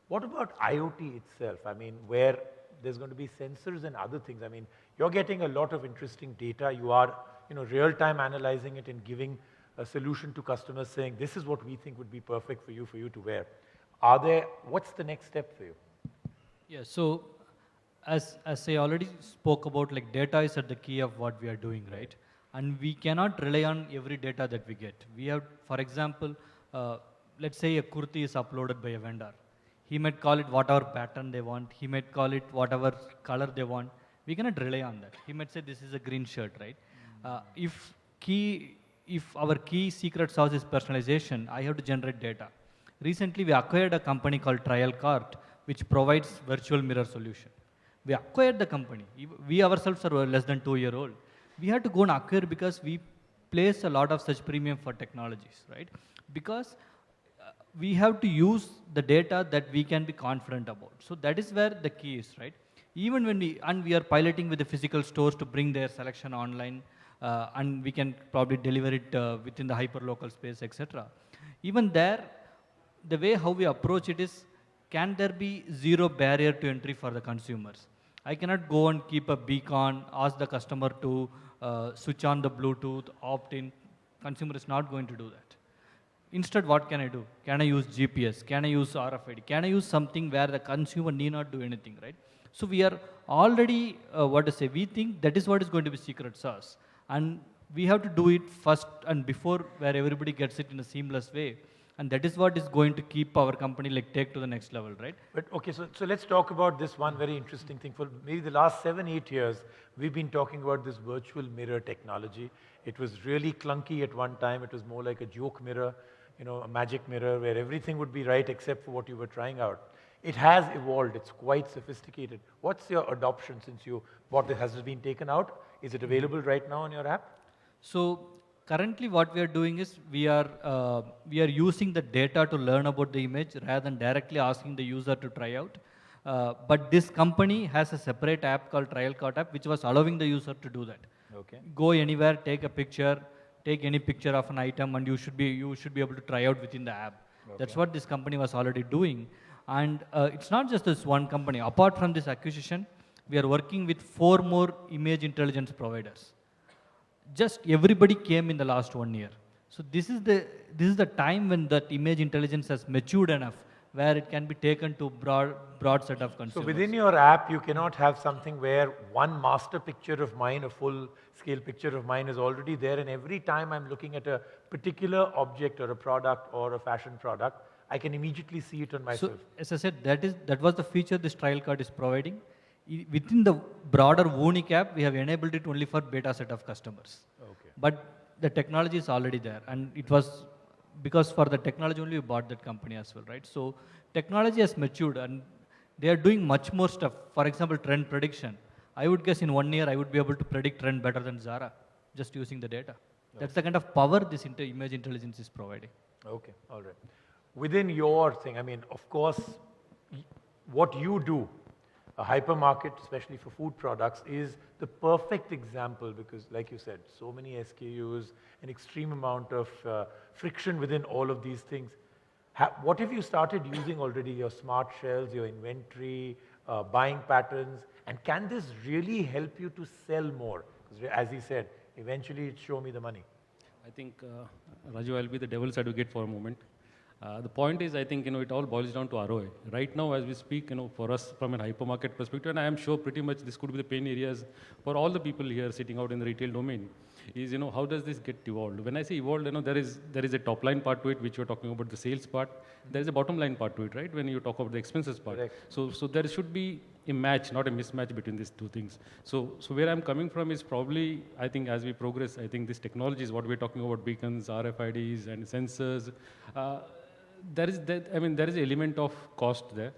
What about IoT itself? I mean, where there's going to be sensors and other things. I mean, you're getting a lot of interesting data. You are, real-time analyzing it and giving a solution to customers saying, this is what we think would be perfect for you to wear. What's the next step for you? Yeah, so as I already spoke about, like data is at the key of what we are doing, right? And we cannot rely on every data that we get. We have, for example, let's say a kurti is uploaded by a vendor. He might call it whatever pattern they want. He might call it whatever color they want. We cannot rely on that. He might say this is a green shirt, right? If our key secret sauce is personalization, I have to generate data. Recently, we acquired a company called TrialCart, which provides virtual mirror solution. We acquired the company. We ourselves are less than 2-year-old. We had to go and acquire because we place a lot of such premium for technologies, right? Because we have to use the data that we can be confident about. So that is where the key is, right? Even when we are piloting with the physical stores to bring their selection online, and we can probably deliver it within the hyper-local space, etc. Even there, the way how we approach it is, can there be zero barrier to entry for the consumers? I cannot go and keep a beacon, ask the customer to switch on the Bluetooth, opt in. Consumer is not going to do that. Instead, what can I do? Can I use GPS? Can I use RFID? Can I use something where the consumer need not do anything, right? So we are already, we think that is what is going to be secret sauce. And we have to do it first and before where everybody gets it in a seamless way. And that is what is going to keep our company take to the next level, right? But okay, so let's talk about this one very interesting thing. For maybe the last 7-8 years, we've been talking about this virtual mirror technology. It was really clunky at one time. It was more like a joke mirror, a magic mirror where everything would be right except for what you were trying out. It has evolved. It's quite sophisticated. What's your adoption since you bought it? Has it been taken out? Is it available right now on your app? So currently what we are doing is we are using the data to learn about the image rather than directly asking the user to try out. But this company has a separate app called TrialCart app, which was allowing the user to do that. Okay. Go anywhere, take a picture, take any picture of an item, and you should be able to try out within the app. Okay. That's what this company was already doing. And it's not just this one company. Apart from this acquisition, we are working with 4 more image intelligence providers. Just everybody came in the last 1 year. So this is the time when that image intelligence has matured enough where it can be taken to broad set of consumers. So within your app, you cannot have something where one master picture of mine, a full-scale picture of mine is already there, and every time I'm looking at a particular object or a product or a fashion product, I can immediately see it on myself. So as I said, that was the feature this TrialCart is providing. Within the broader Vunic app, we have enabled it only for beta set of customers. Okay. But the technology is already there, and it was because for the technology only we bought that company as well, right? So technology has matured, and they are doing much more stuff. For example, trend prediction. I would guess in 1 year I would be able to predict trend better than Zara, just using the data. That's the kind of power this image intelligence is providing. Okay, all right. Within your thing, I mean, of course, what you do, a hypermarket, especially for food products, is the perfect example because, like you said, so many SKUs, an extreme amount of friction within all of these things. What have you started using already? Your smart shelves, your inventory, buying patterns, and can this really help you to sell more? Because as he said, eventually it's show me the money. I think, Raju, I'll be the devil's advocate for a moment. The point is, I think, it all boils down to ROI. Right now, as we speak, for us from an hypermarket perspective, and I am sure pretty much this could be the pain areas for all the people here sitting out in the retail domain, is, how does this get evolved? When I say evolved, there is a top line part to it, which you're talking about the sales part. There is a bottom line part to it, right? When you talk about the expenses part. Correct. So there should be a match, not a mismatch between these two things. So where I'm coming from is probably, I think as we progress, I think this technology is what we're talking about, beacons, RFIDs and sensors. There is an element of cost there,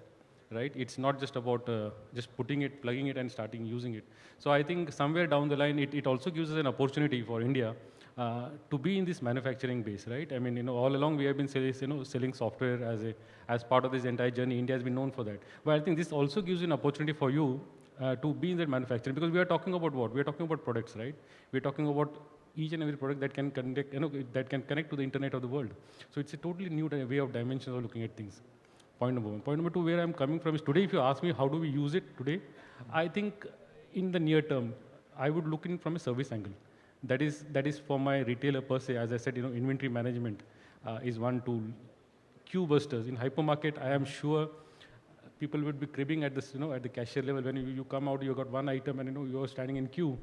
right? It's not just about just putting it, plugging it and starting using it. So I think somewhere down the line, it also gives us an opportunity for India to be in this manufacturing base, right? I mean, all along we have been selling software as part of this entire journey. India has been known for that. But I think this also gives you an opportunity for you to be in that manufacturing, because we are talking about what? We are talking about products, right? We're talking about each and every product that can connect, that can connect to the internet of the world. So it's a totally new way of dimensions of looking at things. Point number one. Point number two, where I'm coming from is today, if you ask me how do we use it today, I think in the near term, I would look in from a service angle. That is for my retailer per se. As I said, inventory management is one tool. Queue busters in hypermarket, I am sure people would be cribbing at this, at the cashier level. When you come out, you got one item and you're standing in queue.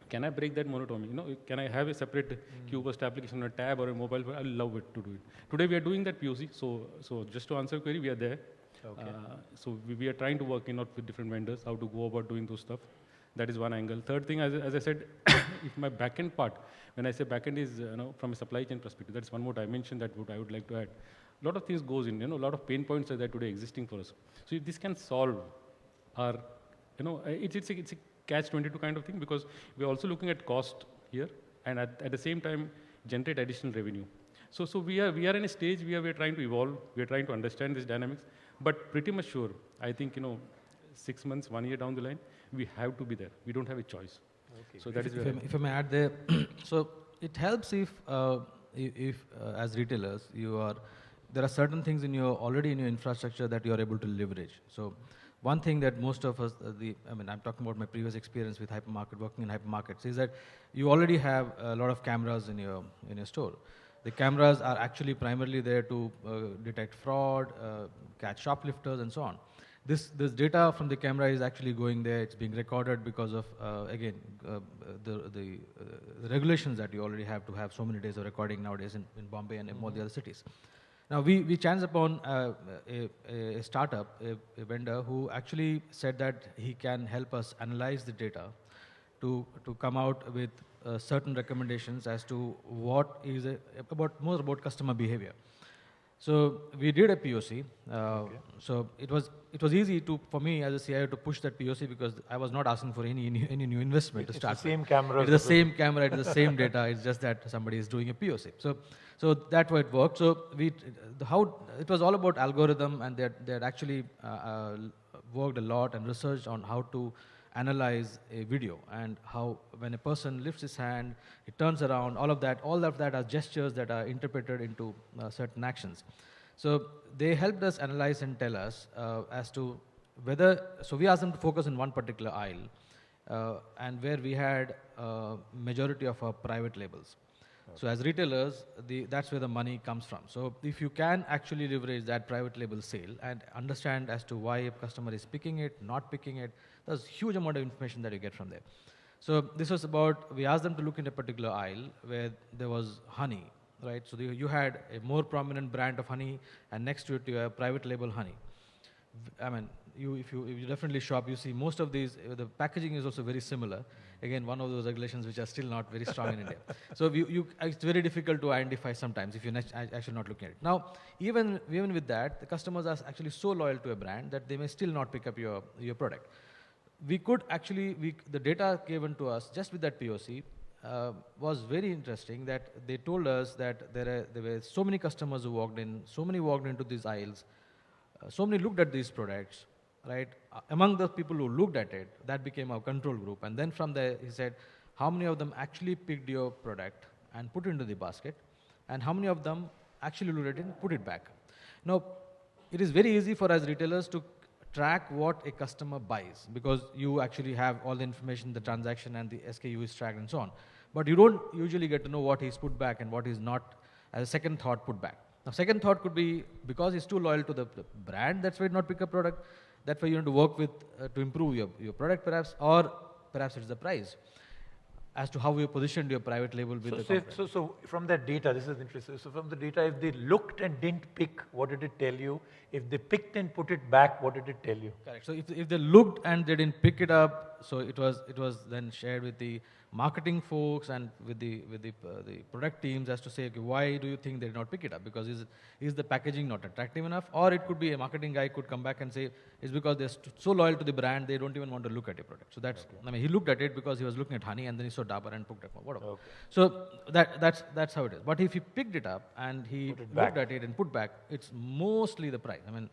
Can I break that monotony? Can I have a separate queue bust application on a tab or a mobile phone? I love it to do it. Today we are doing that POC. So just to answer your query, we are there. Okay. So we are trying to work with different vendors, how to go about doing those stuff. That is one angle. Third thing, as I said, if my backend part, when I say backend is from a supply chain perspective, that's one more dimension that I would like to add. A lot of things goes in, a lot of pain points are there today existing for us. So if this can solve our, it's a catch-22 kind of thing, because we're also looking at cost here and at the same time generate additional revenue. So we are in a stage where we're trying to evolve, we're trying to understand these dynamics, but pretty much sure, I think, 6 months, 1 year down the line, we have to be there. We don't have a choice. Okay. So that is where if I may add there, so it helps if as retailers, there are certain things already in your infrastructure that you are able to leverage. So one thing that most of us, I'm talking about my previous experience with working in hypermarkets, is that you already have a lot of cameras in your store. The cameras are actually primarily there to detect fraud, catch shoplifters, and so on. This data from the camera is actually going there. It's being recorded because of the regulations that you already have to have so many days of recording nowadays in Bombay and in all the other cities. Now we chanced upon a startup, a vendor who actually said that he can help us analyze the data to come out with certain recommendations as to what is more about customer behavior. So we did a POC. Okay. So it was easy for me as a CIO to push that POC because I was not asking for any new investment to start. It's the same camera. It's the same camera. It's the same data. It's just that somebody is doing a POC. So that way it worked. So how it was all about algorithm, and they had actually worked a lot and researched on how to analyze a video and how when a person lifts his hand, he turns around, all of that are gestures that are interpreted into certain actions. So they helped us analyze and tell us as to so we asked them to focus on one particular aisle and where we had majority of our private labels. Okay. So as retailers, that's where the money comes from. So if you can actually leverage that private label sale and understand as to why a customer is picking it, not picking it, there's a huge amount of information that you get from there. So this was we asked them to look in a particular aisle where there was honey, right? So you had a more prominent brand of honey, and next to it you have private label honey. if you definitely shop, you see most of these, the packaging is also very similar. Again, one of those regulations which are still not very strong in India. So it's very difficult to identify sometimes if you're actually not looking at it. Now, even with that, the customers are actually so loyal to a brand that they may still not pick up your product. We could actually, the data given to us just with that POC was very interesting, that they told us that there were so many customers who walked in, so many walked into these aisles, so many looked at these products, right? Among the people who looked at it, that became our control group. And then from there, he said, how many of them actually picked your product and put it into the basket? And how many of them actually looked at it and put it back? Now, it is very easy for us retailers to track what a customer buys, because you actually have all the information, the transaction and the SKU is tracked and so on. But you don't usually get to know what he's put back and what is not, as a second thought, put back. Now, second thought could be because he's too loyal to the brand, that's why he did not pick up product. That's why you need to work with to improve your product perhaps, or perhaps it's the price, as to how you positioned your private label with the company. So from that data, this is interesting. So from the data, if they looked and didn't pick, what did it tell you? If they picked and put it back, what did it tell you? Correct. So if they looked and they didn't pick it up, so it was then shared with the marketing folks and with the product teams as to say, okay, why do you think they did not pick it up? Because is the packaging not attractive enough? Or it could be a marketing guy could come back and say, it's because they're so loyal to the brand, they don't even want to look at your product. So that's, I mean, he looked at it because he was looking at honey, and then he saw Dabur and picked it up, whatever. Okay. So that's how it is. But if he picked it up and he looked at it and put back, it's mostly the price. I mean,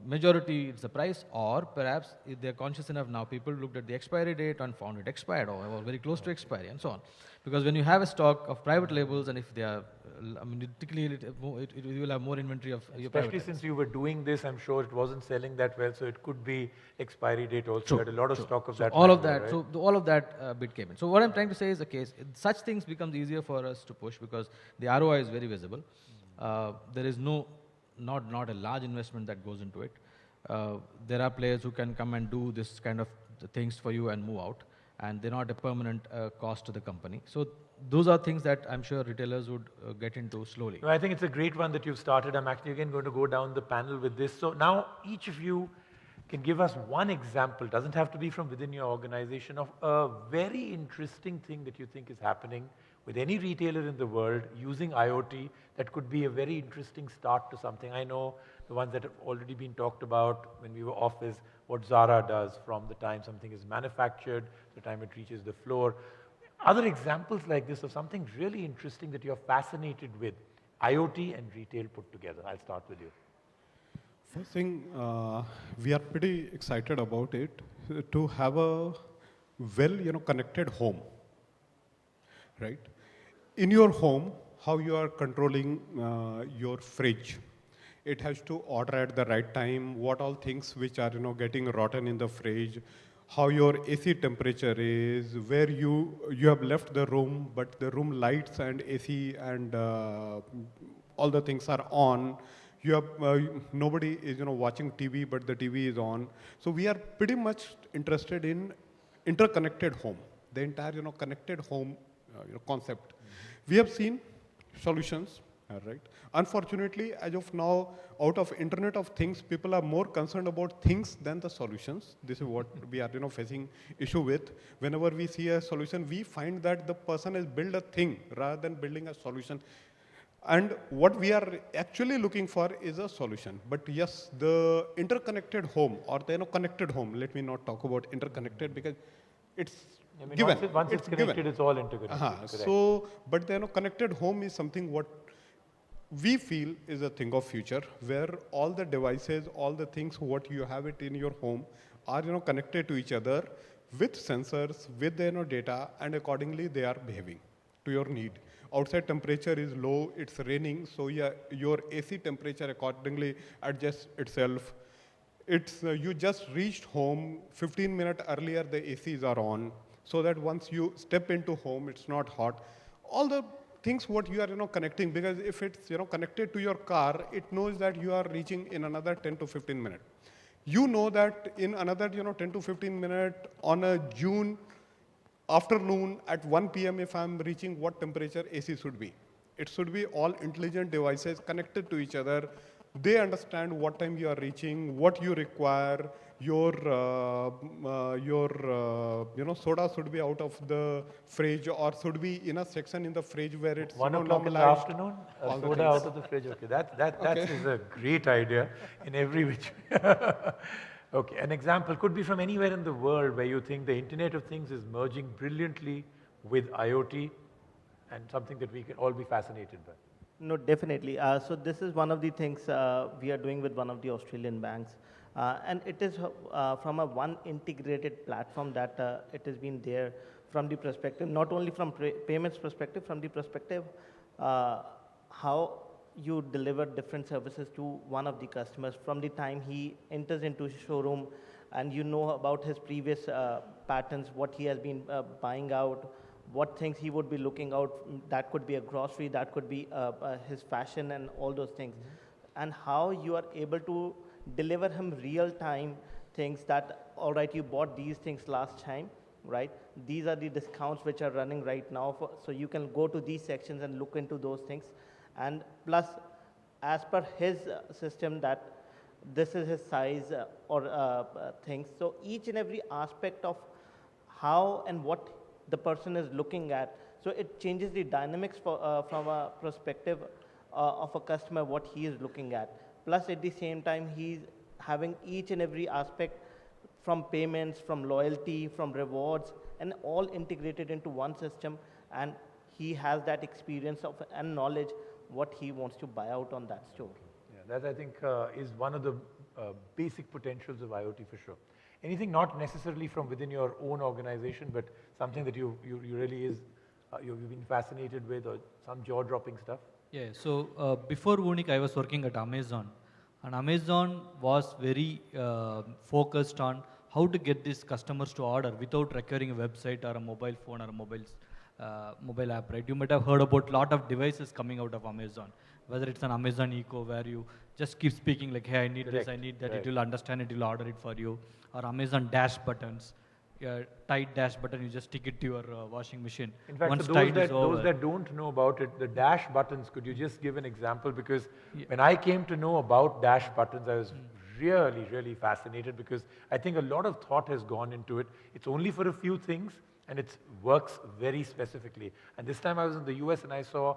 majority it's the price, or perhaps if they're conscious enough now, people looked at the expiry date and found it expired or very close to expiry and so on. Because when you have a stock of private labels, and if they are, I mean, typically you will have more inventory of your private labels. Especially since you were doing this, I'm sure it wasn't selling that well, so it could be expiry date also. You had a lot of stock of that. All of that, right? So all of that bit came in. So what I'm trying to say is the case, such things becomes easier for us to push because the ROI is very visible. There is not a large investment that goes into it. There are players who can come and do this kind of things for you and move out, and they're not a permanent cost to the company. So those are things that I'm sure retailers would get into slowly. No, I think it's a great one that you've started. I'm actually again going to go down the panel with this. So now each of you can give us one example, doesn't have to be from within your organization, of a very interesting thing that you think is happening with any retailer in the world using IoT that could be a very interesting start to something. I know the ones that have already been talked about when we were off is what Zara does from the time something is manufactured to the time it reaches the floor. Other examples like this of something really interesting that you're fascinated with, IoT and retail put together. I'll start with you. First thing, we are pretty excited about it, to have a connected home, right? In your home, how you are controlling your fridge. It has to order at the right time, what all things which are getting rotten in the fridge, how your AC temperature is, where you have left the room, but the room lights and AC and all the things are on. You have nobody is watching TV, but the TV is on. So we are pretty much interested in interconnected home, the entire connected home concept. We have seen solutions, right? Unfortunately, as of now, out of Internet of Things, people are more concerned about things than the solutions. This is what we are facing issue with. Whenever we see a solution, we find that the person has built a thing rather than building a solution. And what we are actually looking for is a solution. But yes, the interconnected home or the connected home, let me not talk about interconnected because it's given. Once it's connected, given. It's all interconnected. So, but the connected home is something what we feel is a thing of future, where all the devices, all the things what you have it in your home are connected to each other with sensors, with data, and accordingly they are behaving to your need. Outside temperature is low, it's raining, so yeah, your AC temperature accordingly adjusts itself. It's you just reached home 15 minutes earlier, the ACs are on, so that once you step into home, it's not hot. All the things what you are connecting, because if it's connected to your car, it knows that you are reaching in another 10 to 15 minutes. You know that in another 10 to 15 minutes on a June afternoon at 1 p.m. if I'm reaching what temperature AC should be. It should be all intelligent devices connected to each other. They understand what time you are reaching, what you require. your soda should be out of the fridge or should be in a section in the fridge where it's 1 o'clock in the normalized, afternoon, all a the soda things. out of the fridge. Okay, that is a great idea in every which. Okay, an example could be from anywhere in the world where you think the Internet of Things is merging brilliantly with IoT and something that we can all be fascinated by. No, definitely. So this is one of the things we are doing with one of the Australian banks. And it is from a one integrated platform that it has been there from the perspective, not only from payments perspective, from the perspective how you deliver different services to one of the customers from the time he enters into a showroom and you know about his previous patterns, what he has been buying out, what things he would be looking out. That could be a grocery, that could be his fashion and all those things. And how you are able to deliver him real time things that, all right, you bought these things last time, right? These are the discounts which are running right now. So you can go to these sections and look into those things. And plus, as per his system that this is his size or things. So each and every aspect of how and what the person is looking at. So it changes the dynamics from a perspective of a customer, what he is looking at. Plus at the same time, he's having each and every aspect from payments, from loyalty, from rewards, and all integrated into one system. And he has that experience of and knowledge what he wants to buy out on that store. Yeah, that I think is one of the basic potentials of IoT for sure. Anything not necessarily from within your own organization, but something that you really you've been fascinated with, or some jaw-dropping stuff? Yeah, so before Voonik, I was working at Amazon. And Amazon was very focused on how to get these customers to order without requiring a website or a mobile phone or a mobile app, right? You might have heard about a lot of devices coming out of Amazon, whether it's an Amazon Echo where you just keep speaking like, hey, I need this, I need that, Right. it will understand it, it will order it for you. Or Amazon Dash buttons, tight dash button, you just stick it to your washing machine. In fact, Once for tight those is over, that don't know about it, the dash buttons, could you just give an example? Because when I came to know about dash buttons, I was really, really fascinated because I think a lot of thought has gone into it. It's only for a few things and it works very specifically. And this time I was in the US and I saw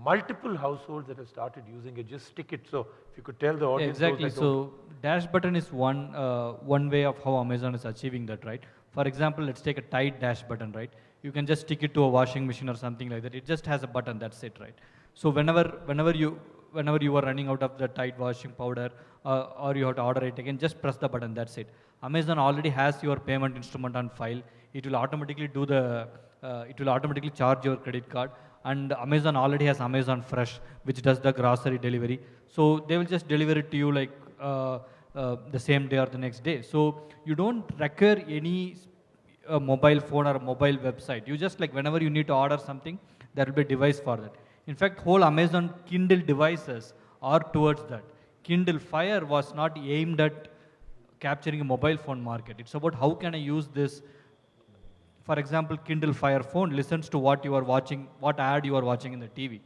multiple households that have started using it. Just stick it. So if you could tell the yeah, audience. exactly. Those that So dash button is one way of how Amazon is achieving that, right? For example, let's take a Tide dash button, right? You can just stick it to a washing machine or something like that. It just has a button. That's it, right? So whenever you are running out of the Tide washing powder or you have to order it again, just press the button. That's it. Amazon already has your payment instrument on file. It will automatically do the. It will automatically charge your credit card. And Amazon already has Amazon Fresh, which does the grocery delivery. So they will just deliver it to you like the same day or the next day. So you don't require any mobile phone or mobile website. You just like whenever you need to order something, there will be a device for that. In fact, whole Amazon Kindle devices are towards that. Kindle Fire was not aimed at capturing a mobile phone market. It's about how can I use this. For example, Kindle Fire phone listens to what you are watching, what ad you are watching in the TV.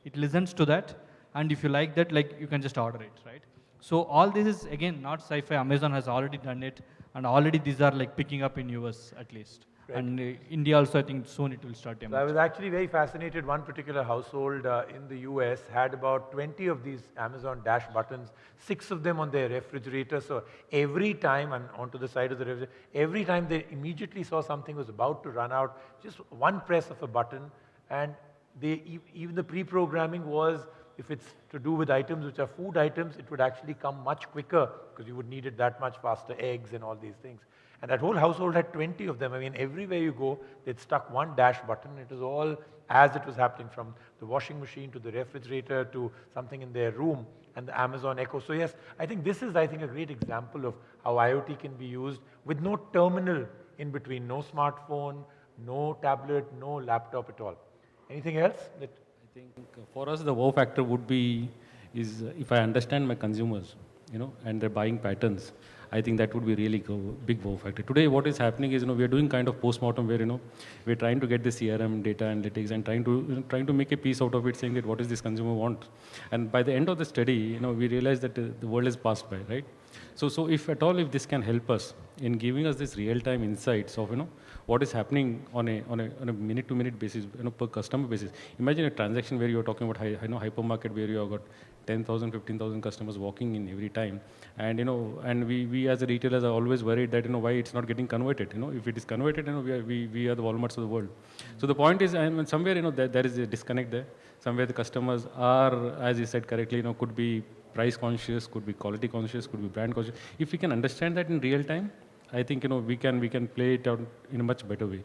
It listens to that, and if you like that, like you can just order it, right? So all this is again not sci-fi. Amazon has already done it, and already these are like picking up in US at least, and India also. I think soon it will start. So I was actually very fascinated. One particular household in the US had about 20 of these Amazon Dash buttons, 6 of them on their refrigerator. So every time, and onto the side of the refrigerator, every time they immediately saw something was about to run out, just one press of a button, and even the pre-programming was, if it's to do with items which are food items, it would actually come much quicker because you would need it that much faster, eggs and all these things. And that whole household had 20 of them. I mean, everywhere you go, they'd stuck one dash button. It was all as it was happening, from the washing machine to the refrigerator to something in their room and the Amazon Echo. So yes, I think this is, a great example of how IoT can be used with no terminal in between, no smartphone, no tablet, no laptop at all. Anything else? I think for us the wow factor would be if I understand my consumers, and their buying patterns. I think that would be really big wow factor. Today, what is happening is, we are doing kind of post-mortem where, we're trying to get the CRM data analytics and trying to make a piece out of it, saying that what does this consumer want? And by the end of the study, we realize that the world has passed by, right? So if at all, if this can help us in giving us this real-time insights of, what is happening on a minute-to-minute basis, per customer basis. Imagine a transaction where you're talking about, hypermarket where you have got 10,000, 15,000 customers walking in every time. And, and we as a retailers are always worried that, why it's not getting converted. If it is converted, we are the Walmarts of the world. So the point is, somewhere, there is a disconnect there. Somewhere the customers are, as you said correctly, could be price conscious, could be quality conscious, could be brand conscious. If we can understand that in real time, I think, we can play it out in a much better way.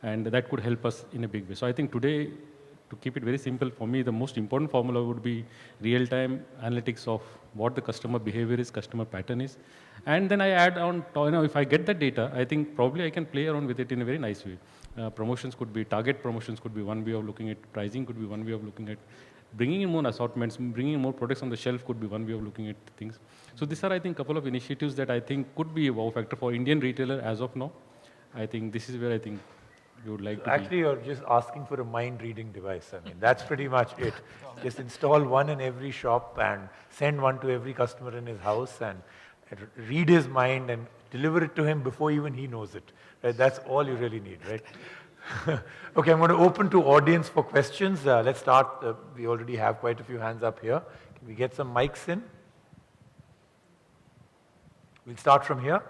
And that could help us in a big way. So I think today, to keep it very simple, for me, the most important formula would be real-time analytics of what the customer behavior is, customer pattern is. And then I add on, if I get that data, I think probably I can play around with it in a very nice way. Promotions could be, target promotions could be one way of looking at, pricing could be one way of looking at, bringing in more assortments, bringing in more products on the shelf could be one way of looking at things. So these are, I think, a couple of initiatives that I think could be a wow factor for Indian retailer as of now. I think this is where I think you would like to Actually, you're just asking for a mind-reading device. I mean, that's pretty much it. Just install one in every shop and send one to every customer in his house and read his mind and deliver it to him before even he knows it. Right? That's all you really need, right? Okay, I'm going to open to audience for questions. Let's start. We already have quite a few hands up here. Can we get some mics in? We'll start from here.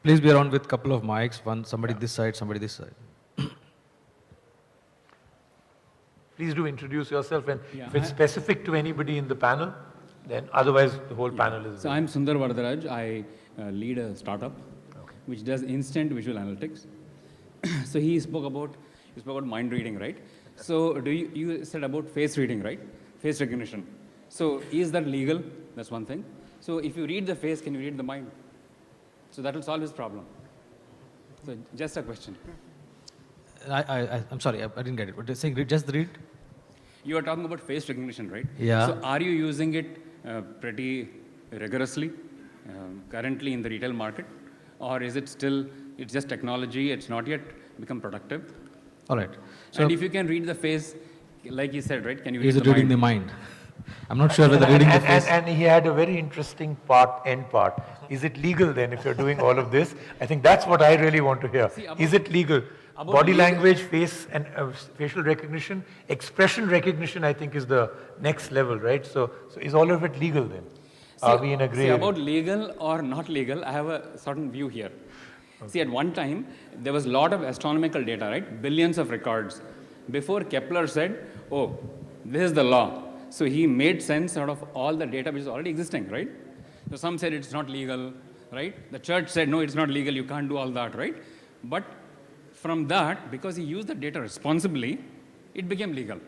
Please be around with a couple of mics, somebody this side, somebody this side. Please do introduce yourself, and if it's specific to anybody in the panel, then otherwise the whole panel is... So I'm Sundar Varadaraj. I lead a startup which does instant visual analytics. So he spoke about mind reading, right? So you said about face reading, right? Face recognition. So is that legal? That's one thing. So if you read the face, can you read the mind? So that will solve his problem. So just a question. I'm sorry, I didn't get it. What you're saying, just read? You are talking about face recognition, right? Yeah. So are you using it pretty rigorously currently in the retail market? Or is it still, it's just technology, it's not yet become productive? All right. So and if you can read the face, like you said, right, can you read is the it reading mind? the mind? I'm not sure whether reading the face... And he had a very interesting end part. Is it legal then if you're doing all of this? I think that's what I really want to hear. Is it legal? Body language, face and facial recognition, expression recognition, I think is the next level, right? So is all of it legal then? Are we in a gray area? About legal or not legal, I have a certain view here. Okay. See, at one time, there was a lot of astronomical data, right? Billions of records. Before Kepler said, oh, this is the law. So he made sense out of all the data which is already existing, right? So some said it's not legal, right? The church said, no, it's not legal, you can't do all that, right? But from that, because he used the data responsibly, it became legal.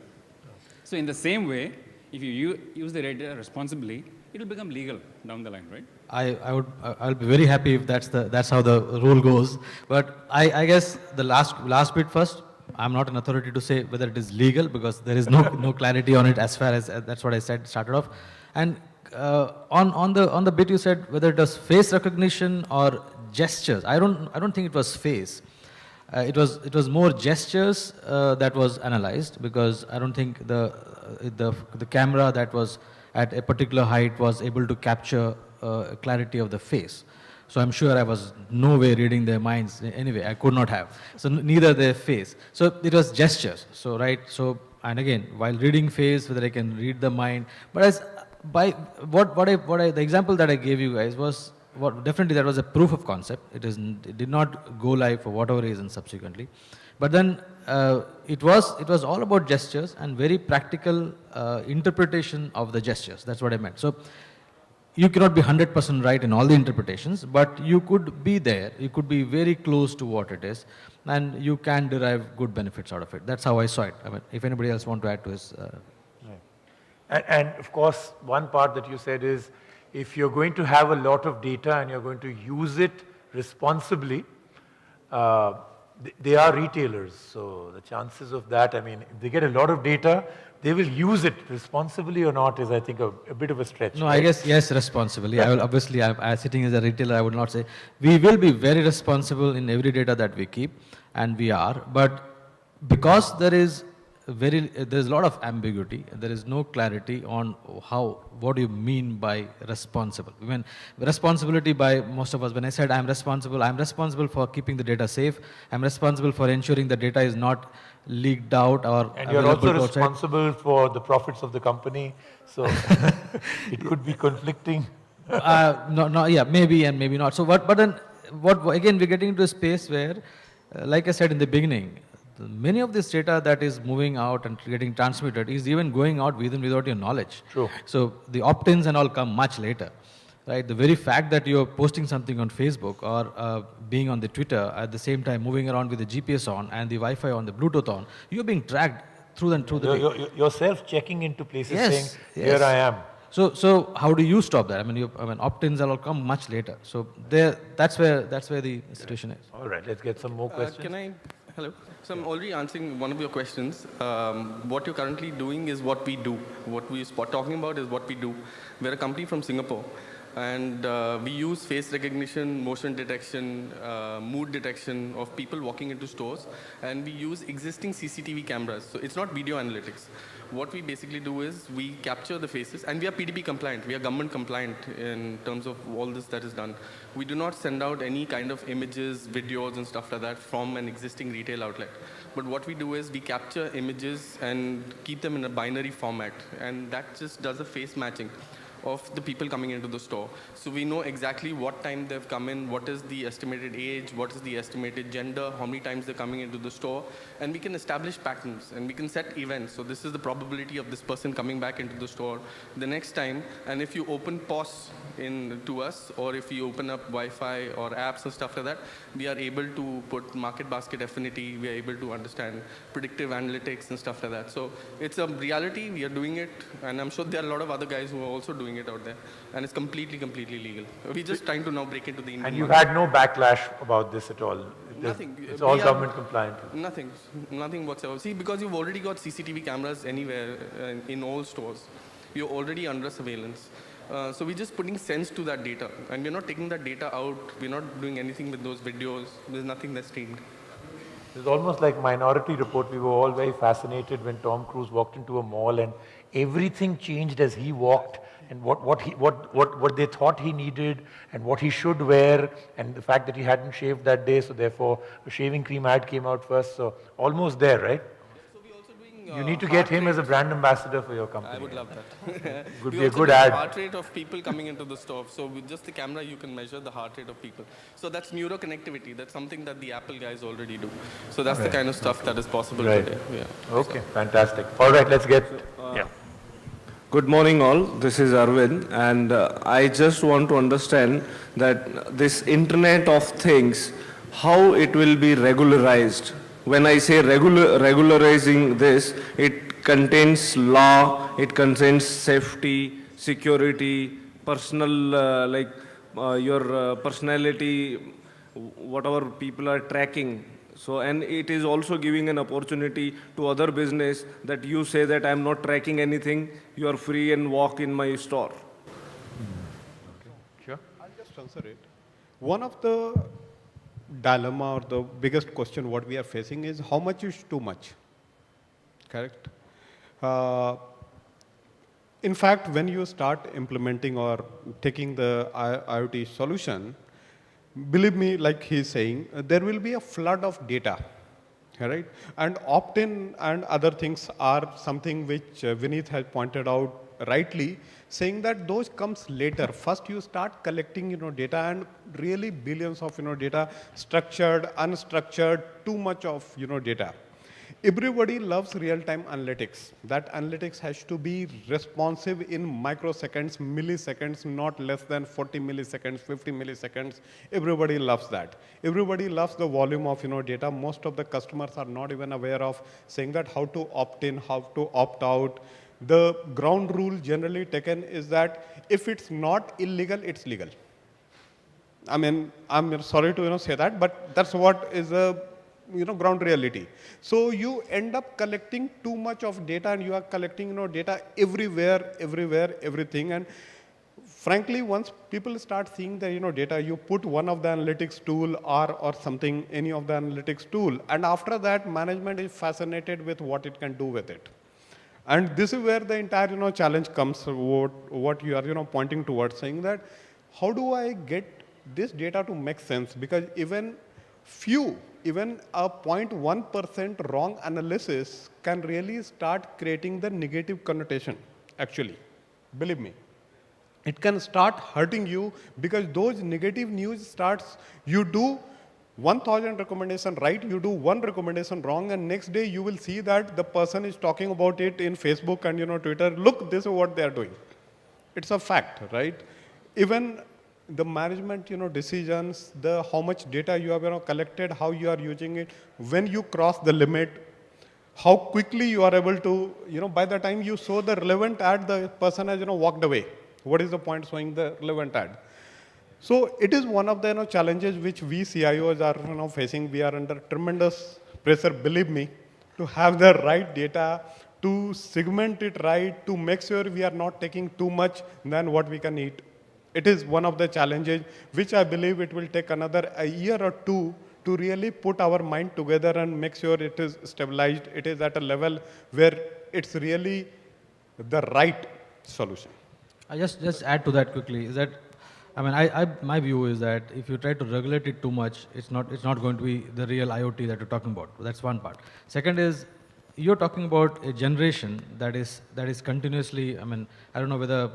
So in the same way, if you use the data responsibly, it will become legal down the line, right? I'll be very happy if that's how the rule goes. But I guess the last bit first. I'm not an authority to say whether it is legal because there is no clarity on it as far as that's what I started off. And on the bit you said whether it was face recognition or gestures. I don't think it was face. It was more gestures that was analyzed because I don't think the camera that was at a particular height was able to capture clarity of the face. So I'm sure I was no way reading their minds. Anyway, I could not have. So neither their face. So it was gestures. So right. So and again, while reading face, whether I can read the mind. But as by the example that I gave you guys was definitely that was a proof of concept. It did not go live for whatever reason subsequently. But then it was all about gestures and very practical interpretation of the gestures. That's what I meant. So. You cannot be 100% right in all the interpretations, but you could be there. You could be very close to what it is, and you can derive good benefits out of it. That's how I saw it. I mean, if anybody else want to add to his... Right. And of course, one part that you said is, if you're going to have a lot of data and you're going to use it responsibly, they are retailers, so the chances of that, I mean, if they get a lot of data, they will use it responsibly or not is, I think, a bit of a stretch. No, right? I guess yes, responsibly. I will obviously, I sitting as a retailer, I would not say we will be very responsible in every data that we keep, and we are. But because there's a lot of ambiguity, there is no clarity on what do you mean by responsible. When responsibility by most of us, when I said I'm responsible for keeping the data safe. I'm responsible for ensuring the data is not leaked out or and you're also responsible for the profits of the company, so it could be conflicting. No, yeah, maybe and maybe not. So but then again, we're getting into a space where, like I said in the beginning, many of this data that is moving out and getting transmitted is even going out without your knowledge. True. So the opt-ins and all come much later. Right? The very fact that you're posting something on Facebook or being on the Twitter at the same time moving around with the GPS on and the Wi-Fi on, the Bluetooth on, you're being tracked through the day. You're self-checking into places Yes, saying, yes. here I am. So how do you stop that? I mean, opt-ins will come much later. So that's where the situation is. All right, let's get some more questions. Hello. So I'm already answering one of your questions. What you're currently doing is what we do. What we're talking about is what we do. We're a company from Singapore. And we use face recognition, motion detection, mood detection of people walking into stores. And we use existing CCTV cameras. So it's not video analytics. What we basically do is we capture the faces, and we are PDP compliant. We are government compliant in terms of all this that is done. We do not send out any kind of images, videos, and stuff like that from an existing retail outlet. But what we do is we capture images and keep them in a binary format. And that just does a face matching of the people coming into the store. So we know exactly what time they've come in, what is the estimated age, what is the estimated gender, how many times they're coming into the store, and we can establish patterns and we can set events. So this is the probability of this person coming back into the store the next time. And if you open POS to us, or if you open up Wi-Fi or apps and stuff like that, we are able to put market basket affinity, we are able to understand predictive analytics and stuff like that. So it's a reality, we are doing it, and I'm sure there are a lot of other guys who are also doing it out there, and it's completely legal. We're just trying to now break into the Indian And you've market. had no backlash about this at all? Nothing. It's all government compliant? Nothing whatsoever. See, because you've already got CCTV cameras anywhere in all stores. You're already under surveillance. So we're just putting sense to that data, and we're not taking that data out. We're not doing anything with those videos. There's nothing that's streamed. It's almost like Minority Report. We were all very fascinated when Tom Cruise walked into a mall and everything changed as he walked, and what they thought he needed and what he should wear, and the fact that he hadn't shaved that day, so therefore a shaving cream ad came out first. So almost there, right? So we're also doing. You need to get him as a brand ambassador for your company. I would love that. Would We be a also good do ad. Heart rate of people coming into the store. So with just the camera, you can measure the heart rate of people. So that's neuroconnectivity. That's something that the Apple guys already do. So that's the kind of stuff that is possible Right. today. Yeah. Okay, fantastic. All right, let's get. Yeah. Good morning all, this is Arvind, and I just want to understand that this Internet of Things, how it will be regularized. When I say regularizing this, it contains law, it contains safety, security, personal, your personality, whatever people are tracking. So, and it is also giving an opportunity to other business that you say that I'm not tracking anything, you are free and walk in my store. Sure. I'll just answer it. One of the dilemma or the biggest question what we are facing is how much is too much, correct? In fact, when you start implementing or taking the IoT solution, believe me, like he's saying, there will be a flood of data, right? And opt-in and other things are something which Vineet has pointed out rightly, saying that those comes later. First, you start collecting, data, and really billions of, data, structured, unstructured, too much of, data. Everybody loves real-time analytics. That analytics has to be responsive in microseconds, milliseconds, not less than 40 milliseconds, 50 milliseconds. Everybody loves that. Everybody loves the volume of data. Most of the customers are not even aware of saying that how to opt in, how to opt out. The ground rule generally taken is that if it's not illegal, it's legal. I mean, I'm sorry to say that, but that's what is a ground reality. So you end up collecting too much of data, and you are collecting data everywhere, everything. And frankly, once people start seeing the data, you put one of the analytics tool or something, any of the analytics tool, and after that, management is fascinated with what it can do with it. And this is where the entire challenge comes. What you are pointing towards, saying that how do I get this data to make sense? Because even a 0.1% wrong analysis can really start creating the negative connotation. Actually, believe me. It can start hurting you, because those negative news starts, you do 1,000 recommendation right, you do one recommendation wrong, and next day you will see that the person is talking about it in Facebook and Twitter. Look, this is what they are doing. It's a fact, right? Even the management decisions, how much data you have collected, how you are using it, when you cross the limit, how quickly you are able to, by the time you show the relevant ad, the person has walked away. What is the point showing the relevant ad? So it is one of the challenges which we CIOs are facing. We are under tremendous pressure, believe me, to have the right data, to segment it right, to make sure we are not taking too much than what we can eat. It is one of the challenges which I believe it will take another a year or two to really put our mind together and make sure it is stabilized. It is at a level where it's really the right solution. I just add to that quickly is that, I mean, my view is that if you try to regulate it too much, it's not going to be the real IoT that you're talking about. That's one part. Second is, you're talking about a generation that is continuously, I mean, I don't know whether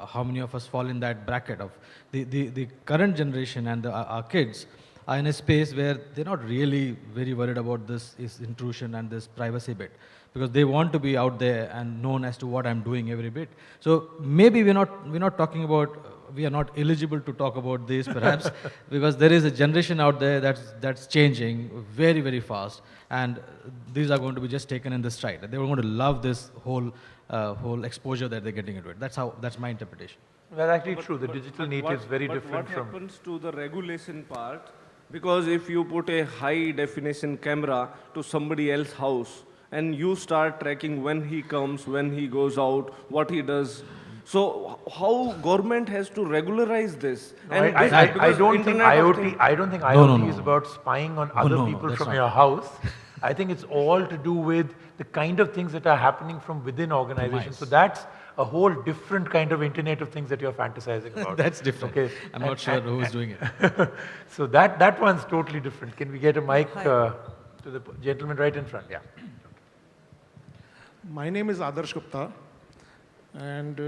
how many of us fall in that bracket of the current generation, and our kids are in a space where they're not really very worried about this intrusion and this privacy bit, because they want to be out there and known as to what I'm doing every bit. So maybe we're not talking about, we are not eligible to talk about this perhaps, because there is a generation out there that's changing very, very fast, and these are going to be just taken in the stride. They're going to love this whole exposure that they're getting into it. That's my interpretation. That's actually true. The digital native is very different from... What happens to the regulation part? Because if you put a high definition camera to somebody else's house, and you start tracking when he comes, when he goes out, what he does. So how government has to regularize this? No, I don't think IoT is about spying on other people from your house. I think it's all to do with the kind of things that are happening from within organizations. So that's a whole different kind of Internet of Things that you're fantasizing about. That's different. Okay. I'm not sure who is doing it. So that one's totally different. Can we get a mic to the gentleman right in front? Yeah. My name is Adarsh Gupta, and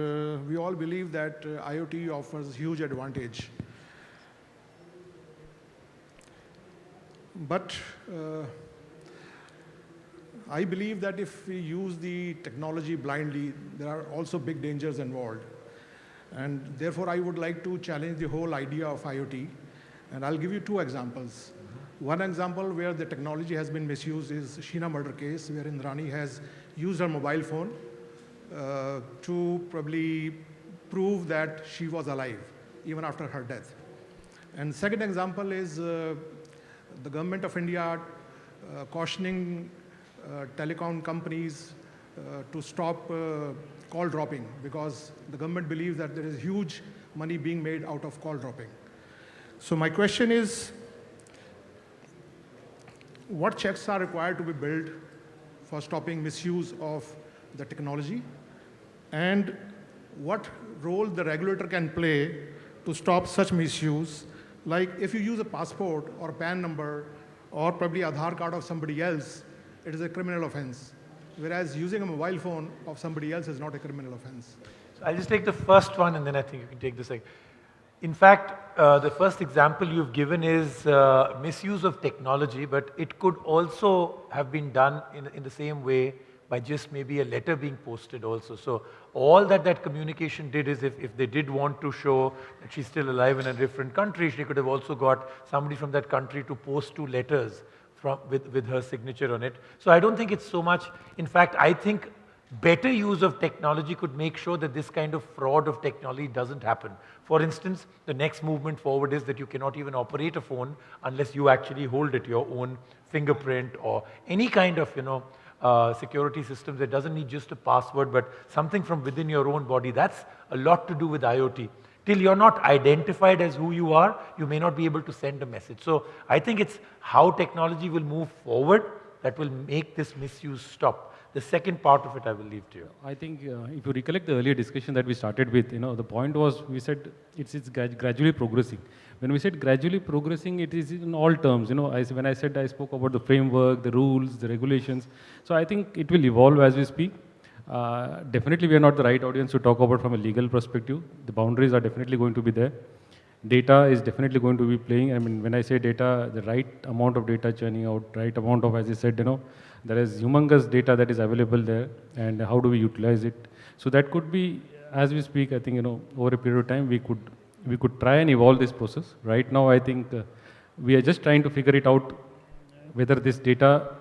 we all believe that IoT offers huge advantage. But I believe that if we use the technology blindly, there are also big dangers involved. And therefore, I would like to challenge the whole idea of IoT. And I'll give you two examples. One example where the technology has been misused is Sheena murder case, where Indrani has used her mobile phone to probably prove that she was alive, even after her death. And second example is the government of India cautioning telecom companies to stop call dropping, because the government believes that there is huge money being made out of call dropping. So my question is, what checks are required to be built for stopping misuse of the technology, and what role the regulator can play to stop such misuse? Like if you use a passport or a PAN number or probably Aadhaar card of somebody else, it is a criminal offense, whereas using a mobile phone of somebody else is not a criminal offense. So I'll just take the first one, and then I think you can take the second. In fact, the first example you've given is misuse of technology, but it could also have been done in the same way by just maybe a letter being posted also. So all that communication did is if they did want to show that she's still alive in a different country, she could have also got somebody from that country to post 2 letters with her signature on it. So I don't think it's so much. In fact, I think better use of technology could make sure that this kind of fraud of technology doesn't happen. For instance, the next movement forward is that you cannot even operate a phone unless you actually hold it, your own fingerprint or any kind of, security systems that doesn't need just a password, but something from within your own body. That's a lot to do with IoT. Till you're not identified as who you are, you may not be able to send a message. So I think it's how technology will move forward that will make this misuse stop. The second part of it I will leave to you. I think if you recollect the earlier discussion that we started with, the point was we said it's gradually progressing. When we said gradually progressing, it is in all terms. When I said I spoke about the framework, the rules, the regulations. So I think it will evolve as we speak. Definitely, we are not the right audience to talk about from a legal perspective. The boundaries are definitely going to be there. Data is definitely going to be playing. I mean, when I say data, the right amount of data churning out, right amount of, as I said, there is humongous data that is available there, and how do we utilize it? So that could be, as we speak, I think, over a period of time, we could try and evolve this process. Right now, I think we are just trying to figure it out whether this data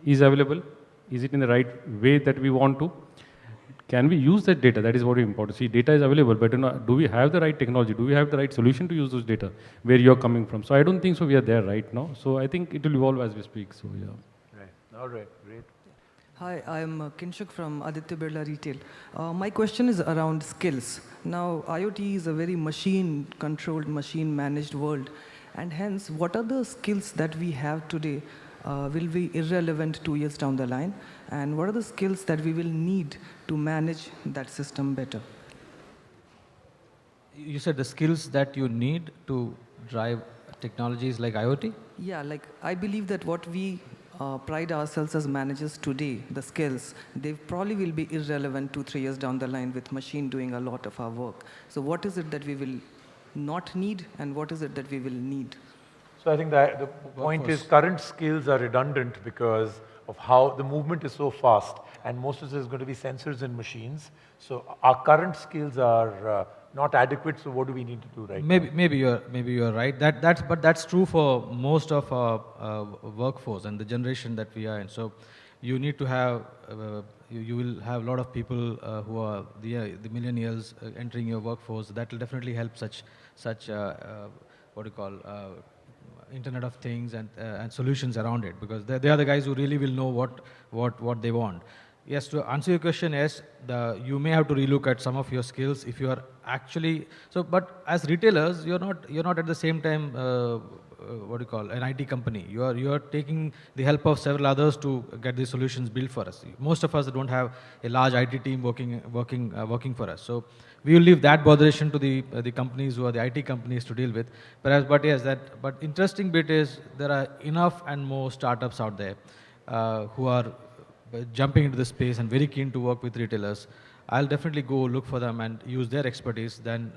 is available. Is it in the right way that we want to? Can we use that data? That is what is important. See, data is available, but do we have the right technology? Do we have the right solution to use those data where you're coming from? So I don't think so we are there right now. So I think it will evolve as we speak. So yeah. Right. All right. Great. Hi, I'm Kinshuk from Aditya Birla Retail. My question is around skills. Now, IoT is a very machine-controlled, machine-managed world. And hence, what are the skills that we have today will be irrelevant 2 years down the line? And what are the skills that we will need to manage that system better? You said the skills that you need to drive technologies like IoT? Yeah, like I believe that what we pride ourselves as managers today, the skills, they probably will be irrelevant 2-3 years down the line with machine doing a lot of our work. So what is it that we will not need and what is it that we will need? So I think that the point is current skills are redundant because of how the movement is so fast, and most of this is going to be sensors and machines. So our current skills are not adequate. So what do we need to do right now? Maybe you're right. But that's true for most of our workforce and the generation that we are in. So you need to have you will have a lot of people who are the millennials entering your workforce. That will definitely help such what do you call Internet of Things and solutions around it, because they are the guys who really will know what they want. Yes, to answer your question, yes, you may have to relook at some of your skills if you are actually but as retailers, you're not at the same time what do you call an IT company. You are taking the help of several others to get these solutions built for us. Most of us don't have a large IT team working for us. So we will leave that botheration to the companies who are the IT companies to deal with. But interesting bit is there are enough and more startups out there who are jumping into the space and very keen to work with retailers. I'll definitely go look for them and use their expertise, then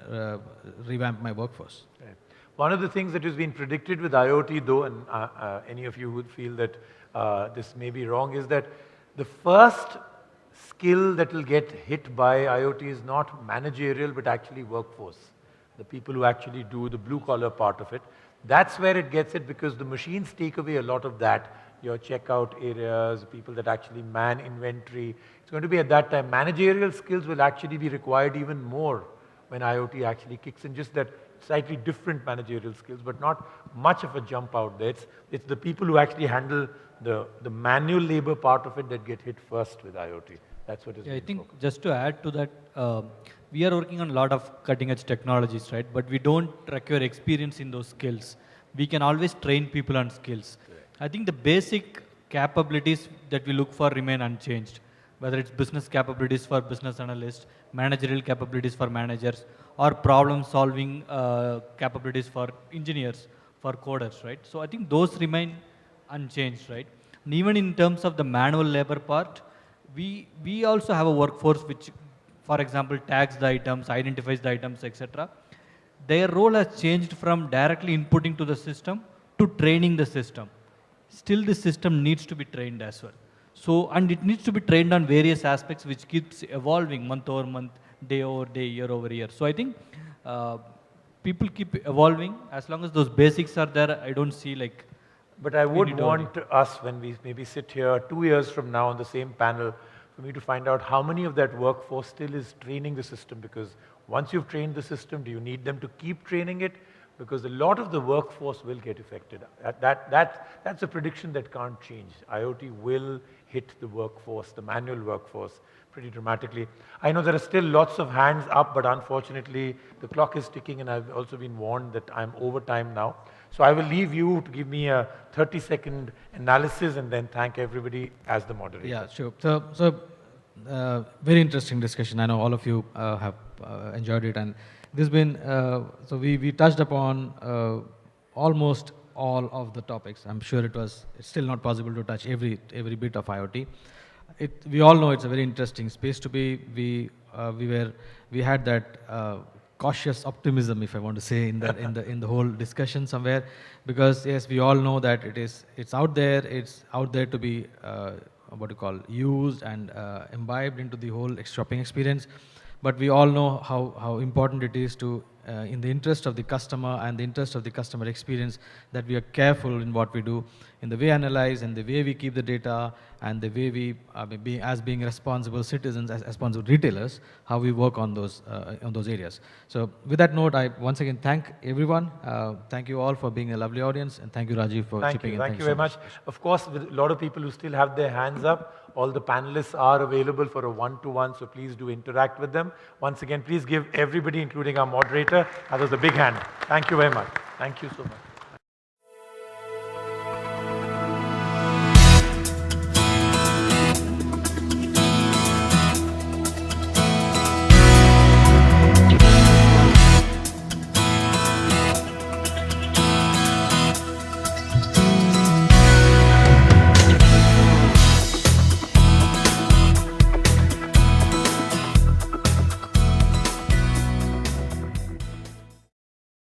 revamp my workforce. Right. One of the things that has been predicted with IoT, though, and any of you would feel that this may be wrong, is that the first skill that will get hit by IoT is not managerial, but actually workforce. The people who actually do the blue-collar part of it. That's where it gets it, because the machines take away a lot of that. Your checkout areas, people that actually man inventory. It's going to be at that time. Managerial skills will actually be required even more when IoT actually kicks in. Just that slightly different managerial skills, but not much of a jump out there. It's the people who actually handle the manual labor part of it that get hit first with IoT. That's what is. I think just to add to that, we are working on a lot of cutting edge technologies, right? But we don't require experience in those skills. We can always train people on skills. I think the basic capabilities that we look for remain unchanged, whether it's business capabilities for business analysts, managerial capabilities for managers, or problem solving capabilities for engineers, for coders, right? So I think those remain unchanged, right? And even in terms of the manual labor part, we also have a workforce which, for example, tags the items, identifies the items, etc. Their role has changed from directly inputting to the system to training the system. Still, the system needs to be trained as well. So, and it needs to be trained on various aspects which keeps evolving month over month, day over day, year over year. So I think people keep evolving. As long as those basics are there, I don't see like. But I would want us, when we maybe sit here 2 years from now on the same panel, for me to find out how many of that workforce still is training the system, because once you've trained the system, do you need them to keep training it? Because a lot of the workforce will get affected. That's a prediction that can't change. IoT will hit the workforce, the manual workforce, pretty dramatically. I know there are still lots of hands up, but unfortunately, the clock is ticking, and I've also been warned that I'm over time now. So I will leave you to give me a 30-second analysis and then thank everybody as the moderator. Yeah, sure. So very interesting discussion. I know all of you have enjoyed it, and this has been, so we touched upon almost all of the topics. I'm sure it's still not possible to touch every bit of IoT. We all know it's a very interesting space to be. We had that cautious optimism, if I want to say, in the whole discussion somewhere, because yes, we all know that it's out there. It's out there to be used and imbibed into the whole shopping experience. But we all know how important it is to, in the interest of the customer and the interest of the customer experience, that we are careful in what we do, in the way we analyze, and the way we keep the data, and the way we, being responsible citizens, as responsible retailers, how we work on those areas. So with that note, I once again thank everyone. Thank you all for being a lovely audience, and thank you, Rajiv, for chipping in. Thank you very much. Of course, with a lot of people who still have their hands up, all the panelists are available for a one-to-one, so please do interact with them. Once again, please give everybody, including our moderator, that was a big hand. Thank you very much. Thank you so much.